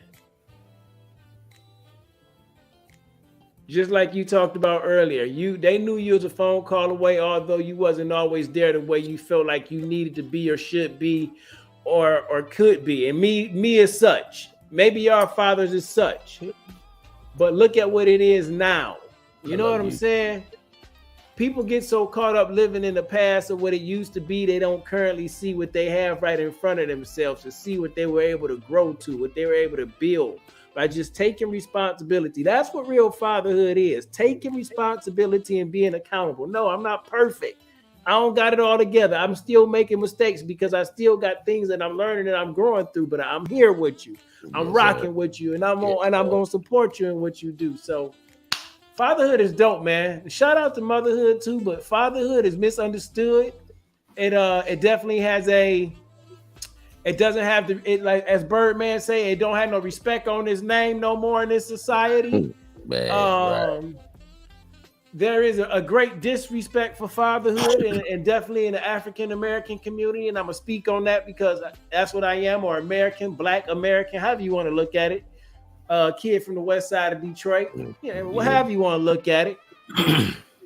Just like you talked about earlier, they knew you was a phone call away, although you wasn't always there the way you felt like you needed to be or should be or could be. And me as such. Maybe our fathers is such, but look at what it is now. You know what I'm saying? people get so caught up living in the past of what it used to be, they don't currently see what they have right in front of themselves to see what they were able to grow to, what they were able to build by just taking responsibility. That's what real fatherhood is, taking responsibility and being accountable. No, I'm not perfect. I don't got it all together. I'm still making mistakes because I still got things that I'm learning and I'm growing through, but I'm here with you. I'm rocking with you, and I'm going to support you in what you do. So fatherhood is dope, man. Shout out to motherhood too, but fatherhood is misunderstood. It definitely has it doesn't have like as Birdman say, it don't have no respect on his name no more in this society. Man, right. There is a great disrespect for fatherhood and definitely in the African American community, and I'm gonna speak on that because that's what I am, or American, Black American, however you want to look at it. Kid from the west side of Detroit, however you want to look at it.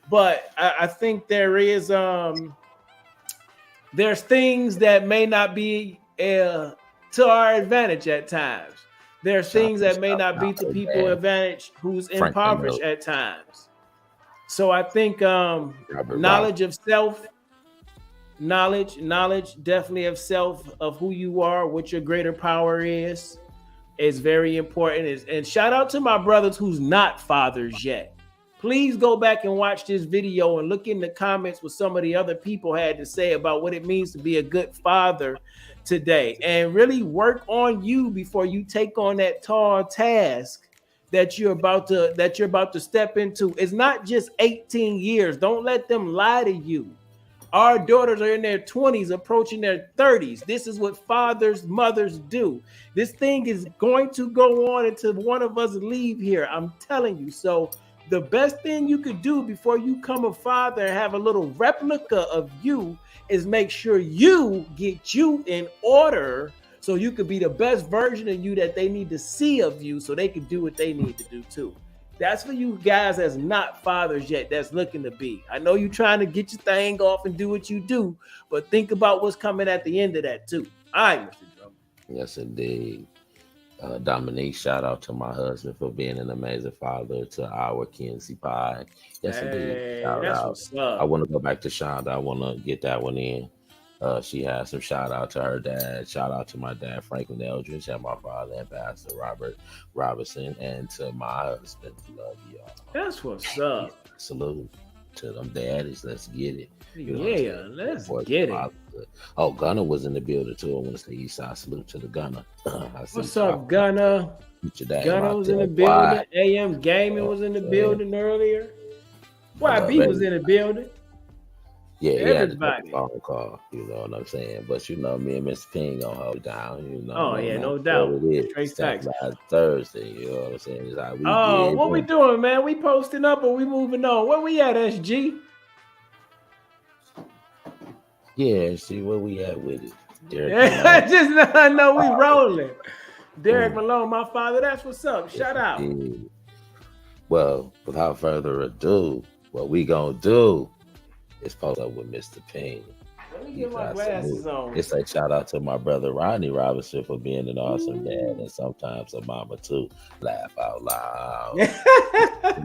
But I think there's things that may not be to our advantage at times. There's things that may not be to people's advantage who's impoverished at times. So I think knowledge of self, knowledge definitely of self, of who you are, what your greater power is very important. And shout out to my brothers who's not fathers yet. Please go back and watch this video and look in the comments what some of the other people had to say about what it means to be a good father today, and really work on you before you take on that tall task that you're about to step into. It's not just 18 years. Don't let them lie to you. Our daughters are in their 20s, approaching their 30s. This is what fathers, mothers do. This thing is going to go on until one of us leave here. I'm telling you. So the best thing you could do before you become a father and have a little replica of you is make sure you get you in order so you could be the best version of you that they need to see of you so they can do what they need to do too. That's for you guys that's not fathers yet, that's looking to be. I know you're trying to get your thing off and do what you do, but think about what's coming at the end of that too. All right, Mr. Drummond. Yes, indeed. Dominique, shout out to my husband for being an amazing father to our Kenzie Pie. Yes, indeed. Shout out. What's up. I want to go back to Shonda. I want to get that one in. She has some shout out to her dad. Shout out to my dad, Franklin Eldridge, and my father, Ambassador Robert Robinson, and to my husband. Love y'all. That's what's up. Salute to them daddies. Let's get it. Let's get it. Oh, Gunner was in the building too. I want to say Eastside salute to the Gunner. What's up, Gunner? Gunner was in the building. AM Gaming was in the building earlier. YB was in the building. Yeah, everybody. He had a phone call, you know what I'm saying? But me and Mr. Ping gonna hold it down, no doubt. Straight facts. Thursday, you know what I'm saying? It's what we doing, man? We posting up or we moving on? Where we at, SG? Yeah, see where we at with it. I know we rolling. Derek Malone, my father. That's what's up. Shout out. Well, without further ado, what we gonna do is post up with Mr. Ping. Let me get my glasses on. It's like shout out to my brother Ronnie Robinson for being an awesome dad and sometimes a mama too. Laugh out loud.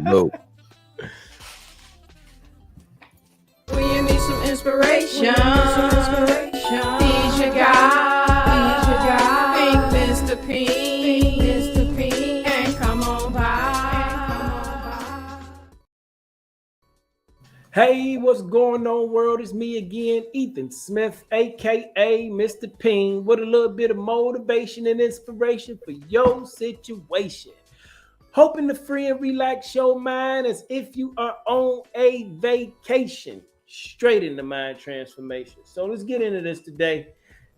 No. When you need some inspiration, he's your guy. Think Mr. P, and come on by. Hey, what's going on, world? It's me again, Ethan Smith, aka Mr. Ping, with a little bit of motivation and inspiration for your situation. Hoping to free and relax your mind as if you are on a vacation. Straight into mind transformation. So let's get into this today.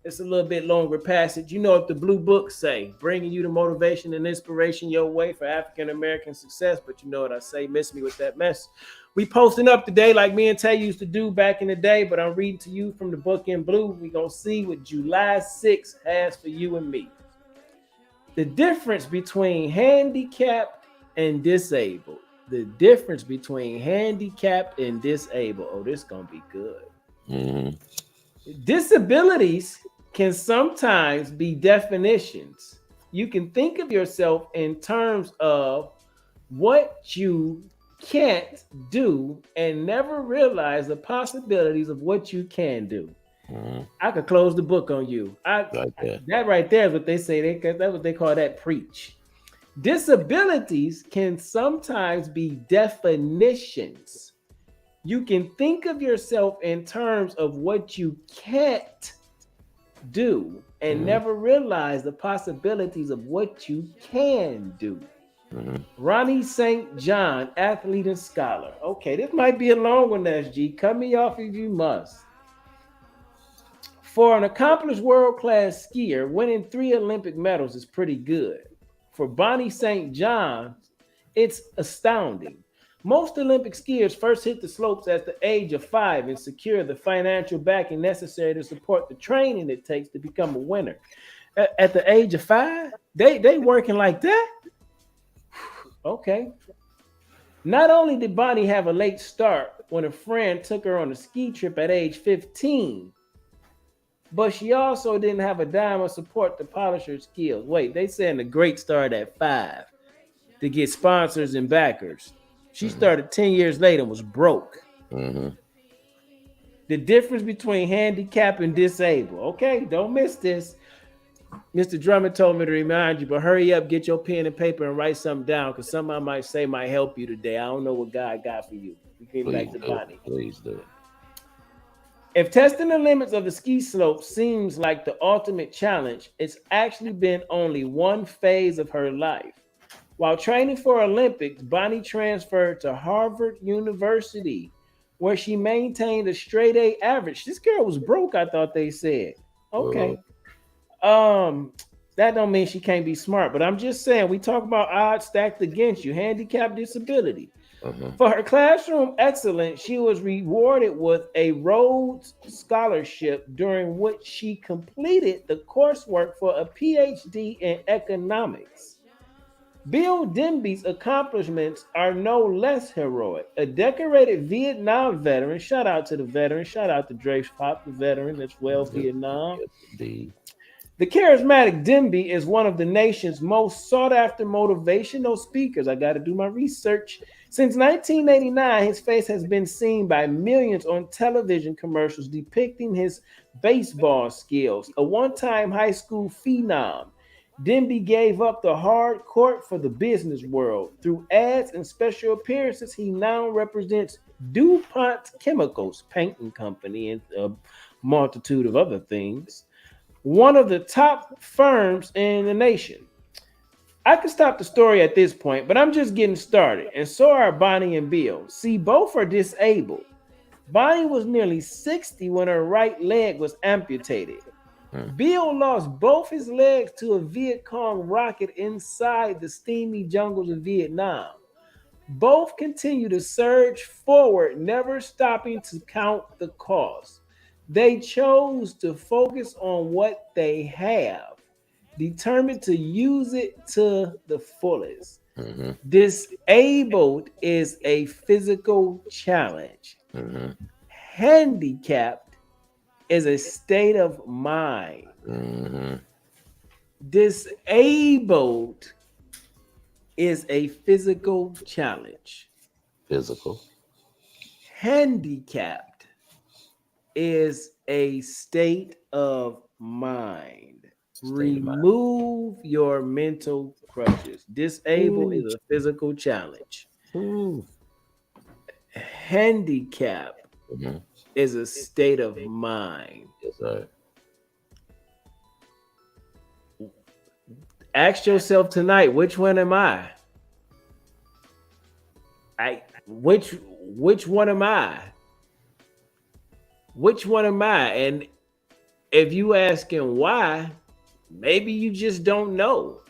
It's a little bit longer passage. You know what the blue books say, bringing you the motivation and inspiration your way for African American success. But you know what I say, miss me with that mess. We posting up today like me and Tay used to do back in the day, but I'm reading to you from the book in blue. We're going to see what July 6th has for you and me. The difference between handicapped and disabled. The difference between handicapped and disabled. Oh, this is going to be good. Mm-hmm. Disabilities can sometimes be definitions. You can think of yourself in terms of what you can't do and never realize the possibilities of what you can do. I could close the book on you. Right there. That right there is what they say. That's what they call that preach. Disabilities can sometimes be definitions. You can think of yourself in terms of what you can't do and never realize the possibilities of what you can do. Ronnie St. John, athlete and scholar. Okay, this might be a long one, SG. Cut me off if you must. For an accomplished world-class skier, winning 3 Olympic medals is pretty good. For Bonnie St. John, it's astounding. Most Olympic skiers first hit the slopes at the age of 5 and secure the financial backing necessary to support the training it takes to become a winner. At the age of 5, they working like that? Okay. Not only did Bonnie have a late start when a friend took her on a ski trip at age 15, but she also didn't have a dime of support to polish her skills. Wait, they saying a great start at 5 to get sponsors and backers. She started 10 years later and was broke. The difference between handicap and disabled. Okay, don't miss this. Mr. Drummond told me to remind you, but hurry up, get your pen and paper and write something down, because something I might say might help you today. I don't know what God got for you. We get back to Bonnie. Please do it. If testing the limits of the ski slope seems like the ultimate challenge, it's actually been only one phase of her life. While training for Olympics, Bonnie transferred to Harvard University, where she maintained a straight A average. This girl was broke, I thought they said. Okay. That don't mean she can't be smart, but I'm just saying, we talk about odds stacked against you, handicap, disability. For her classroom excellence, she was rewarded with a Rhodes Scholarship, during which she completed the coursework for a PhD in economics. Bill Denby's accomplishments are no less heroic. A decorated Vietnam veteran, shout out to the veteran, shout out to Drake's Pop, the veteran as well, Vietnam. The charismatic Denby is one of the nation's most sought-after motivational speakers. I got to do my research. Since 1989, his face has been seen by millions on television commercials depicting his baseball skills. A one-time high school phenom, Denby gave up the hard court for the business world. Through ads and special appearances, he now represents DuPont Chemicals Painting Company and a multitude of other things, one of the top firms in the nation. I could stop the story at this point, but I'm just getting started, and so are Bonnie and Bill. See, both are disabled. Bonnie was nearly 60 when her right leg was amputated. Bill lost both his legs to a Viet Cong rocket inside the steamy jungles of Vietnam. Both continue to surge forward, never stopping to count the cost. They chose to focus on what they have, determined to use it to the fullest. Disabled is a physical challenge. Handicapped is a state of mind. Disabled is a physical challenge. Physical. Handicapped is a state of mind. Remove your mental crutches. Disabled is a physical challenge. Handicap is a state of mind. Yes, sir. Ask yourself tonight, which one am I? Which one am I? Which one am I? And if you asking why, maybe you just don't know.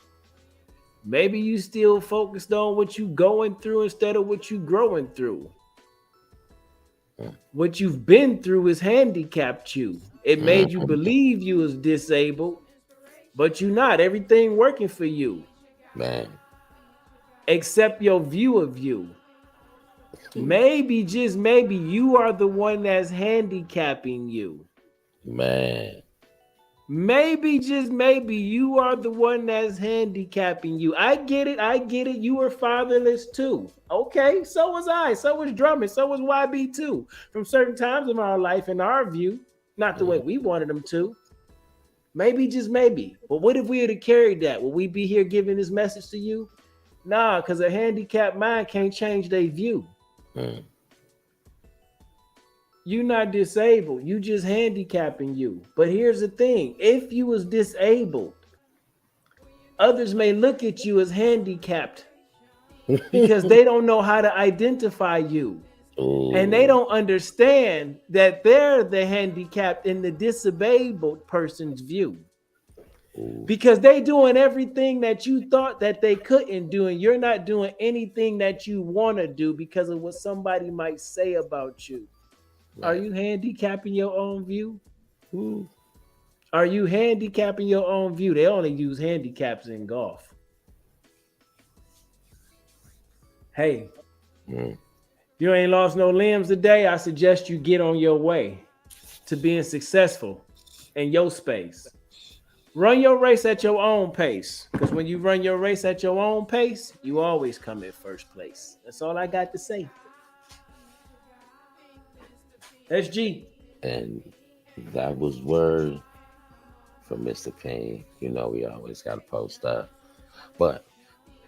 Maybe you still focused on what you going through instead of what you growing through. What you've been through has handicapped you. It made you believe you was disabled, but you're not. Everything working for you. Man. Except your view of you. Maybe, just maybe, you are the one that's handicapping you. Man. Maybe, just maybe, you are the one that's handicapping you. I get it. You were fatherless too. Okay, so was I. So was Drummond. So was YB too. From certain times in our life, in our view, not the way we wanted them to. Maybe, just maybe. But what if we had carried that? Would we be here giving this message to you? Nah, because a handicapped mind can't change their view. You're not disabled. You just handicapping you. But here's the thing. If you was disabled, others may look at you as handicapped because they don't know how to identify you. Ooh. And they don't understand that they're the handicapped in the disabled person's view. Ooh. Because they doing everything that you thought that they couldn't do, and you're not doing anything that you want to do because of what somebody might say about you. Are you handicapping your own view? Ooh. Are you handicapping your own view? They only use handicaps in golf. Hey, you ain't lost no limbs today. I suggest you get on your way to being successful in your space. Run your race at your own pace. Because when you run your race at your own pace, you always come in first place. That's all I got to say. SG. And that was word from Mr. King. You know, we always got to post up. But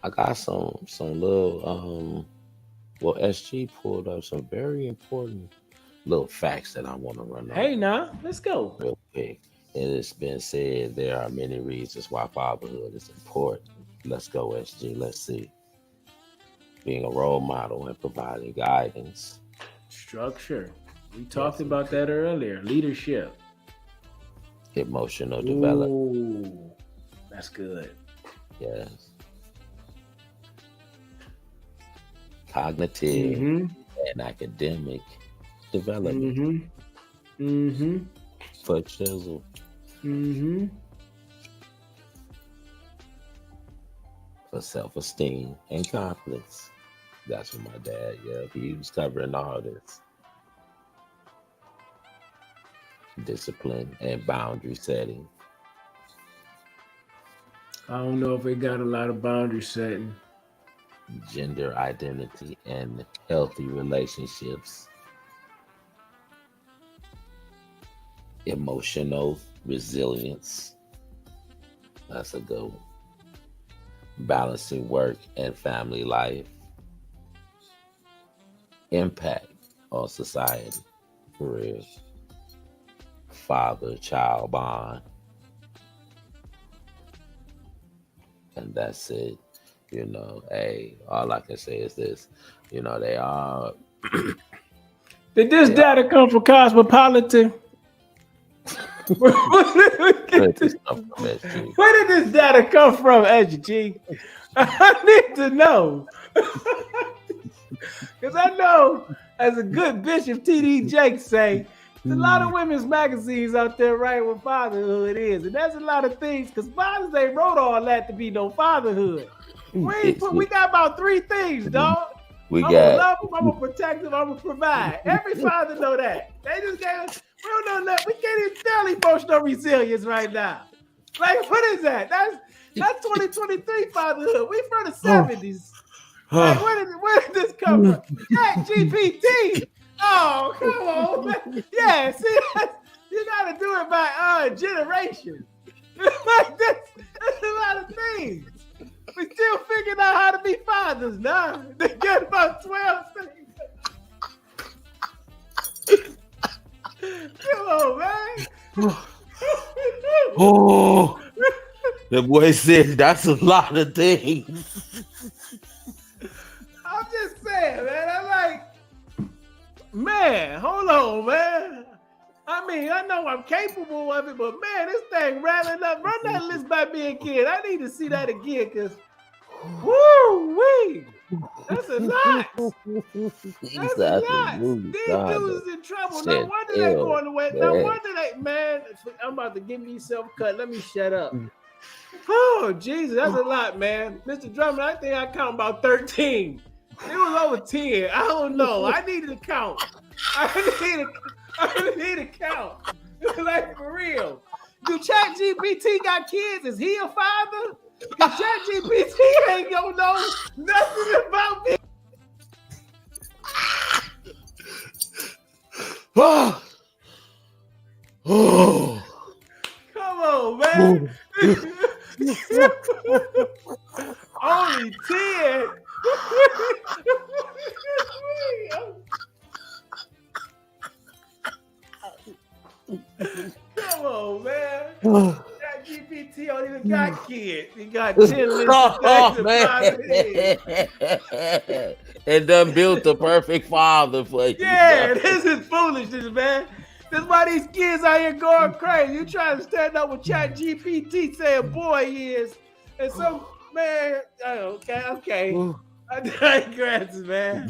I got some little, SG pulled up some very important little facts that I want to run on. Hey, now, let's go. Real quick. And it's been said there are many reasons why fatherhood is important. Let's go, SG. Let's see. Being a role model and providing guidance. Structure. We talked about that earlier. Leadership. Emotional development. Ooh, that's good. Yes. Cognitive and academic development. For chisel. For self-esteem and confidence. That's what my dad, he was covering all this. Discipline and boundary setting. I don't know if it got a lot of boundary setting. Gender identity and healthy relationships. Emotional resilience. That's a good one. Balancing work and family life. Impact on society. For real. Father-child bond. And that's it. You know, hey, all I can say is this. You know, they are... Did this data come from Cosmopolitan? Where did this data come from, SG? I need to know. Because I know, as a good Bishop T.D. Jakes say, there's a lot of women's magazines out there writing what fatherhood is. And that's a lot of things, because fathers ain't wrote all that to be no fatherhood. We got about 3 things, dog. I'm gonna love them, I'm gonna protect them, I'm gonna provide. Every father know that. They just got, we don't know that. We can't even tell emotional resilience right now. Like, what is that? That's 2023 fatherhood. We from the 70s. Like, where did this come from? Chat GPT. Oh, come on, man. Yeah, see, you gotta do it by generation. Like that's a lot of things. We still figuring out how to be fathers now. They got about 12 things. Come on, man. Oh, the boy said that's a lot of things. I'm just saying, man. I'm like, man, hold on, man. I mean, I know I'm capable of it, but man, this thing rattling up. Run that list by me again. I need to see that again, because woo-wee, that's a lot. That's a lot. These dudes is in trouble. No wonder they going away. No wonder they, man, I'm about to give me self-cut. Let me shut up. Oh, Jesus, that's a lot, man. Mr. Drummond, I think I count about 13. It was over 10. I don't know. I needed to count. I need to count. Like, for real. Do ChatGPT got kids? Is he a father? Because ChatGPT ain't gonna know nothing about me. Oh. Come on, man. Only 10. Come on, man. That GPT don't even got kids. He got 10 lists of things about it. It done built the perfect father for you. Yeah, this is foolishness, man. That's why these kids out here going crazy. You trying to stand up with ChatGPT saying boy he is. And so, man, okay. I digress, man.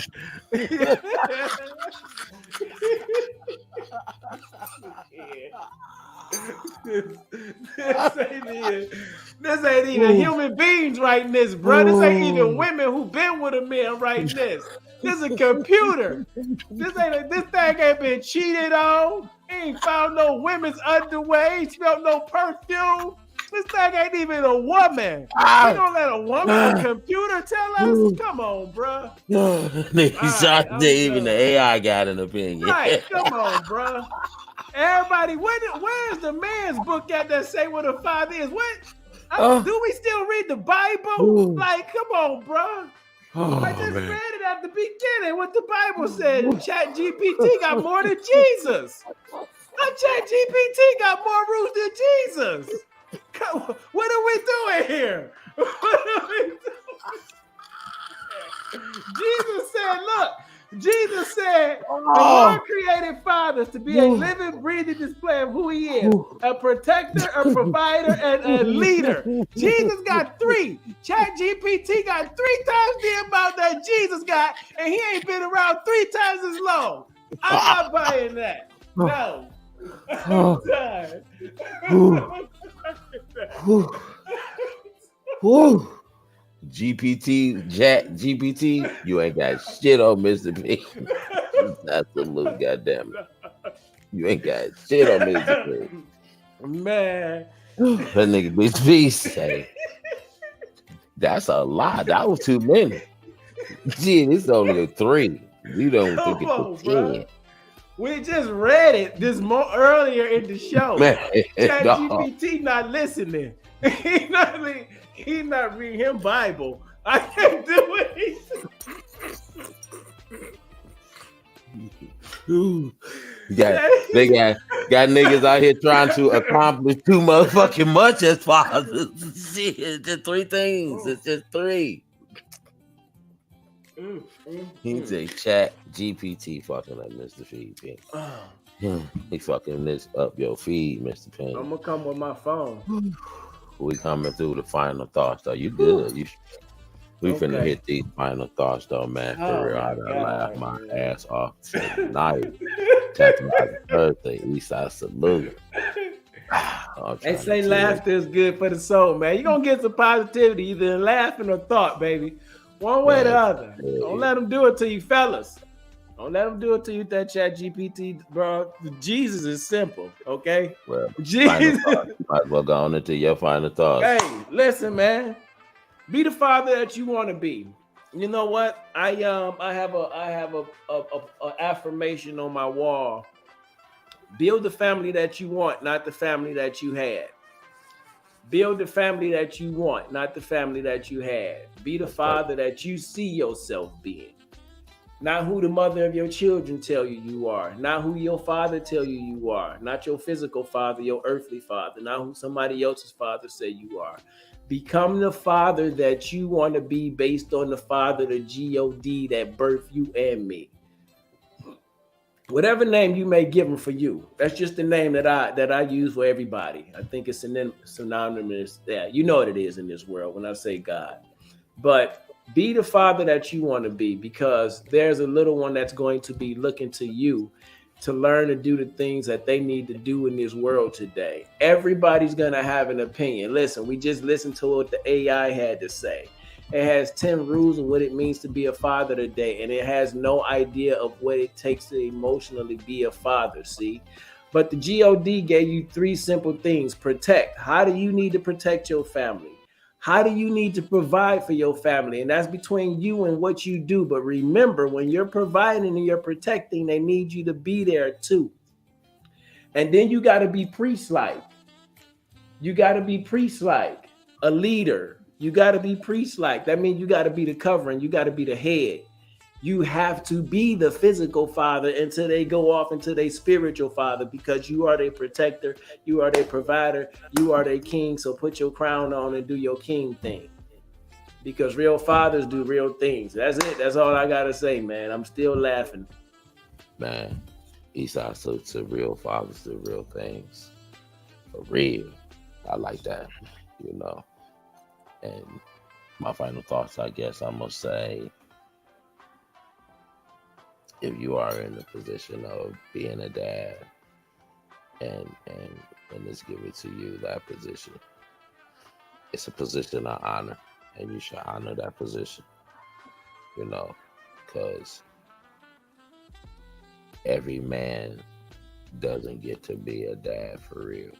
This ain't even human beings writing this, bro. This ain't even women who been with a man writing this. This is a computer. This thing ain't been cheated on. He ain't found no women's underwear. He smelled no perfume. This thing ain't even a woman. You don't let a woman, a computer tell us? Come on, bro. Even the AI got an opinion. Right, come on, bro. Everybody, where's the man's book at that say what a father is? Do we still read the Bible? Like, come on, bro. I just read it at the beginning what the Bible said. ChatGPT got more than Jesus. ChatGPT got more rules than Jesus. What are we doing here? Jesus said, the Lord created fathers to be a living, breathing display of who he is, a protector, a provider, and a leader. Jesus got 3. ChatGPT got 3 times the amount that Jesus got, and he ain't been around 3 times as long. I'm not buying that. No. I'm done. GPT, you ain't got shit on Mr. P. Absolute goddamn it. You ain't got shit on Mr. P. Man. That nigga Mr. P say, that's a lot. That was too many. Gee, this is only a 3. You don't think it's a 10. Bro. We just read it this earlier in the show. ChatGPT not listening. He not reading him Bible. I can't do it. They got niggas out here trying to accomplish too motherfucking much as fathers. Shit, it's just 3 things. It's just 3. He say Chat GPT fucking up Mr. Feed. He fucking this up your feed, Mr. Payne. I'm gonna come with my phone. We coming through the final thoughts though. You good? We finna hit these final thoughts though, man. For real, I done laughed my ass off tonight. Tantalizing Thursday, Eastside salute. They say laughter is good for the soul, man. You're gonna get some positivity either in laughing or thought, baby. One way or the other. Don't let them do it to you, fellas. Don't let them do it to you with that ChatGPT, bro. Jesus is simple, okay? Well, Jesus. You might as well go on into your final thoughts. Hey, listen, man. Be the father that you want to be. You know what? I have a affirmation on my wall. Build the family that you want, not the family that you had. Build the family that you want, not the family that you had. Be the father that you see yourself being. Not who the mother of your children tell you are. Not who your father tell you are. Not your physical father, your earthly father. Not who somebody else's father say you are. Become the father that you want to be based on the father, the G-O-D that birthed you and me. Whatever name you may give him for you. That's just the name that I use for everybody. I think it's synonymous. Yeah, you know what it is in this world when I say God. But be the father that you want to be, because there's a little one that's going to be looking to you to learn to do the things that they need to do in this world today. Everybody's going to have an opinion. Listen, we just listened to what the AI had to say. It has 10 rules of what it means to be a father today, and it has no idea of what it takes to emotionally be a father, see? But the GOD gave you 3 simple things. Protect. How do you need to protect your family? How do you need to provide for your family? And that's between you and what you do. But remember, when you're providing and you're protecting, they need you to be there too. And then you got to be priest-like. You got to be priest-like, a leader. You got to be priest-like. That means you got to be the covering. You got to be the head. You have to be the physical father until they go off into their spiritual father, because you are their protector, you are their provider, you are their king. So put your crown on and do your king thing, because real fathers do real things. That's it. That's all I got to say, man. I'm still laughing. Man, Eastside salute to real fathers do real things. For real. I like that, you know. And my final thoughts, I guess I'm going to say, if you are in the position of being a dad and it's given to you, that position, it's a position of honor, and you should honor that position, you know, because every man doesn't get to be a dad for real.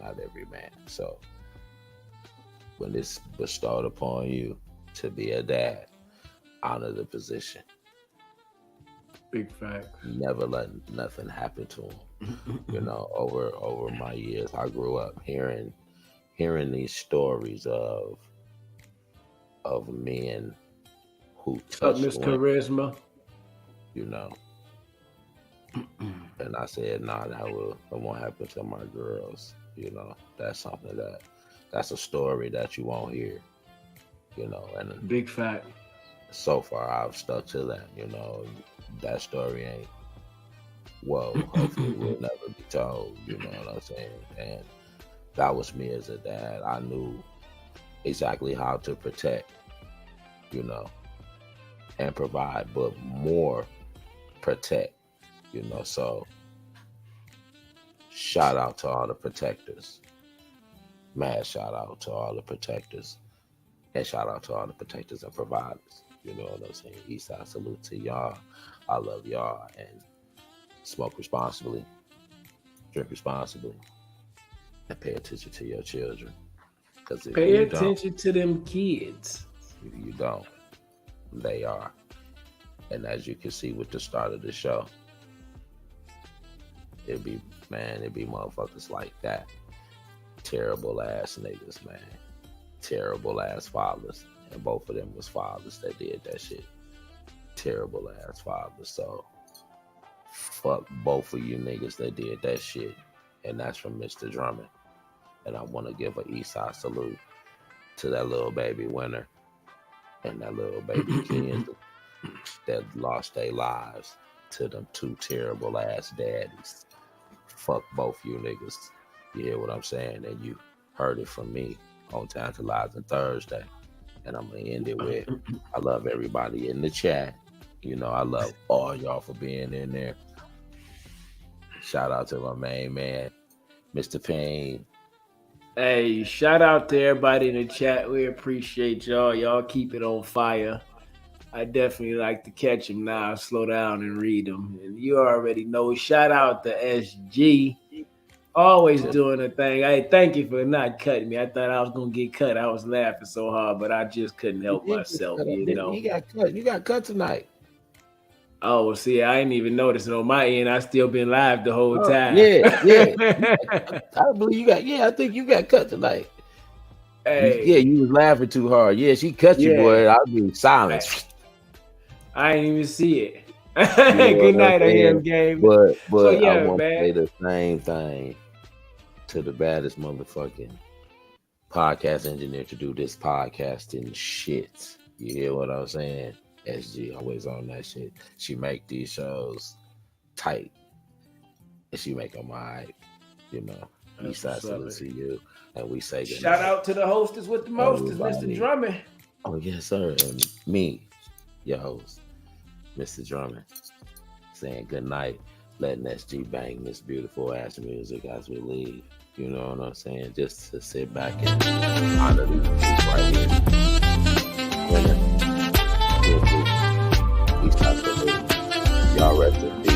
Not every man. So when it's bestowed upon you to be a dad, honor the position. Big fact. Never let nothing happen to him. You know, over my years, I grew up hearing these stories of men who touched Miss women, Charisma. you know. And I said, nah, that won't happen to my girls. You know, that's something that's a story that you won't hear. You know, and big fact. So far, I've stuck to that. You know, that story ain't, well, hopefully will never be told. You know what I'm saying? And that was me as a dad. I knew exactly how to protect, you know, and provide, but more protect, you know. So shout out to all the protectors. Mad shout out to all the protectors. And shout out to all the protectors and providers. You know what I'm saying? Eastside salute to y'all. I love y'all. And smoke responsibly. Drink responsibly. And pay attention to your children. Because if pay attention to them kids. If you don't, they are. And as you can see with the start of the show, it'd be motherfuckers like that. Terrible ass niggas, man. Terrible ass fathers. And both of them was fathers that did that shit. Terrible ass fathers. So fuck both of you niggas that did that shit. And that's from Mr. Drummond. And I want to give an Eastside salute to that little baby Wynter and that little baby kid that lost their lives to them 2 terrible ass daddies. Fuck both you niggas. You hear what I'm saying? And you heard it from me on Tantalizing Thursday. And I'm going to end it with, I love everybody in the chat. You know, I love all y'all for being in there. Shout out to my main man, Mr. Payne. Hey, shout out to everybody in the chat. We appreciate y'all. Y'all keep it on fire. I definitely like to catch them now, slow down and read them. And you already know, shout out to SG. Always doing a thing. Hey, thank you for not cutting me. I thought I was going to get cut. I was laughing so hard, but I just couldn't help myself, you know. You got cut. You got cut tonight. Oh, see, I didn't even notice it on my end. I still been live the whole time. Yeah. I believe you got, I think you got cut tonight. Hey. Yeah, you was laughing too hard. Yeah, she cut you, boy. I'll be silent. I didn't even see it. Good night, AM game. But so, yeah, I want man. to say the same thing to the baddest motherfucking podcast engineer to do this podcasting shit. You hear what I'm saying? SG always on that shit. She make these shows tight, and she make them alright. You know, Eastside salute to you, and we say good shout night. out to the hostess with the mostest, Mr. Drummond. Oh yes, sir, and me, your host, Mr. Drummond, saying good night, letting SG bang this beautiful ass music as we leave. You know what I'm saying? Just to sit back and honor these people right here. Wynter. Y'all rest in peace.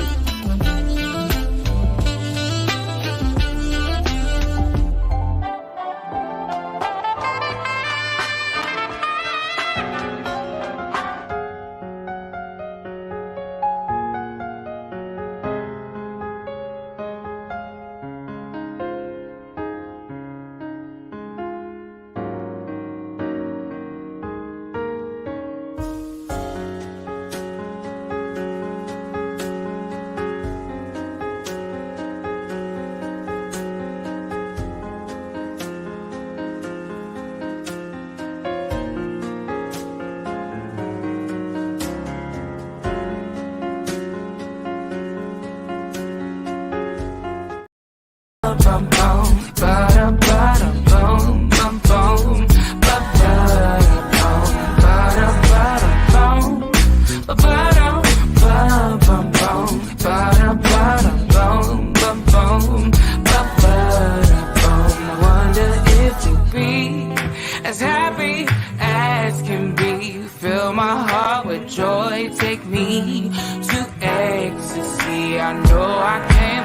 take me to ecstasy. I know I can't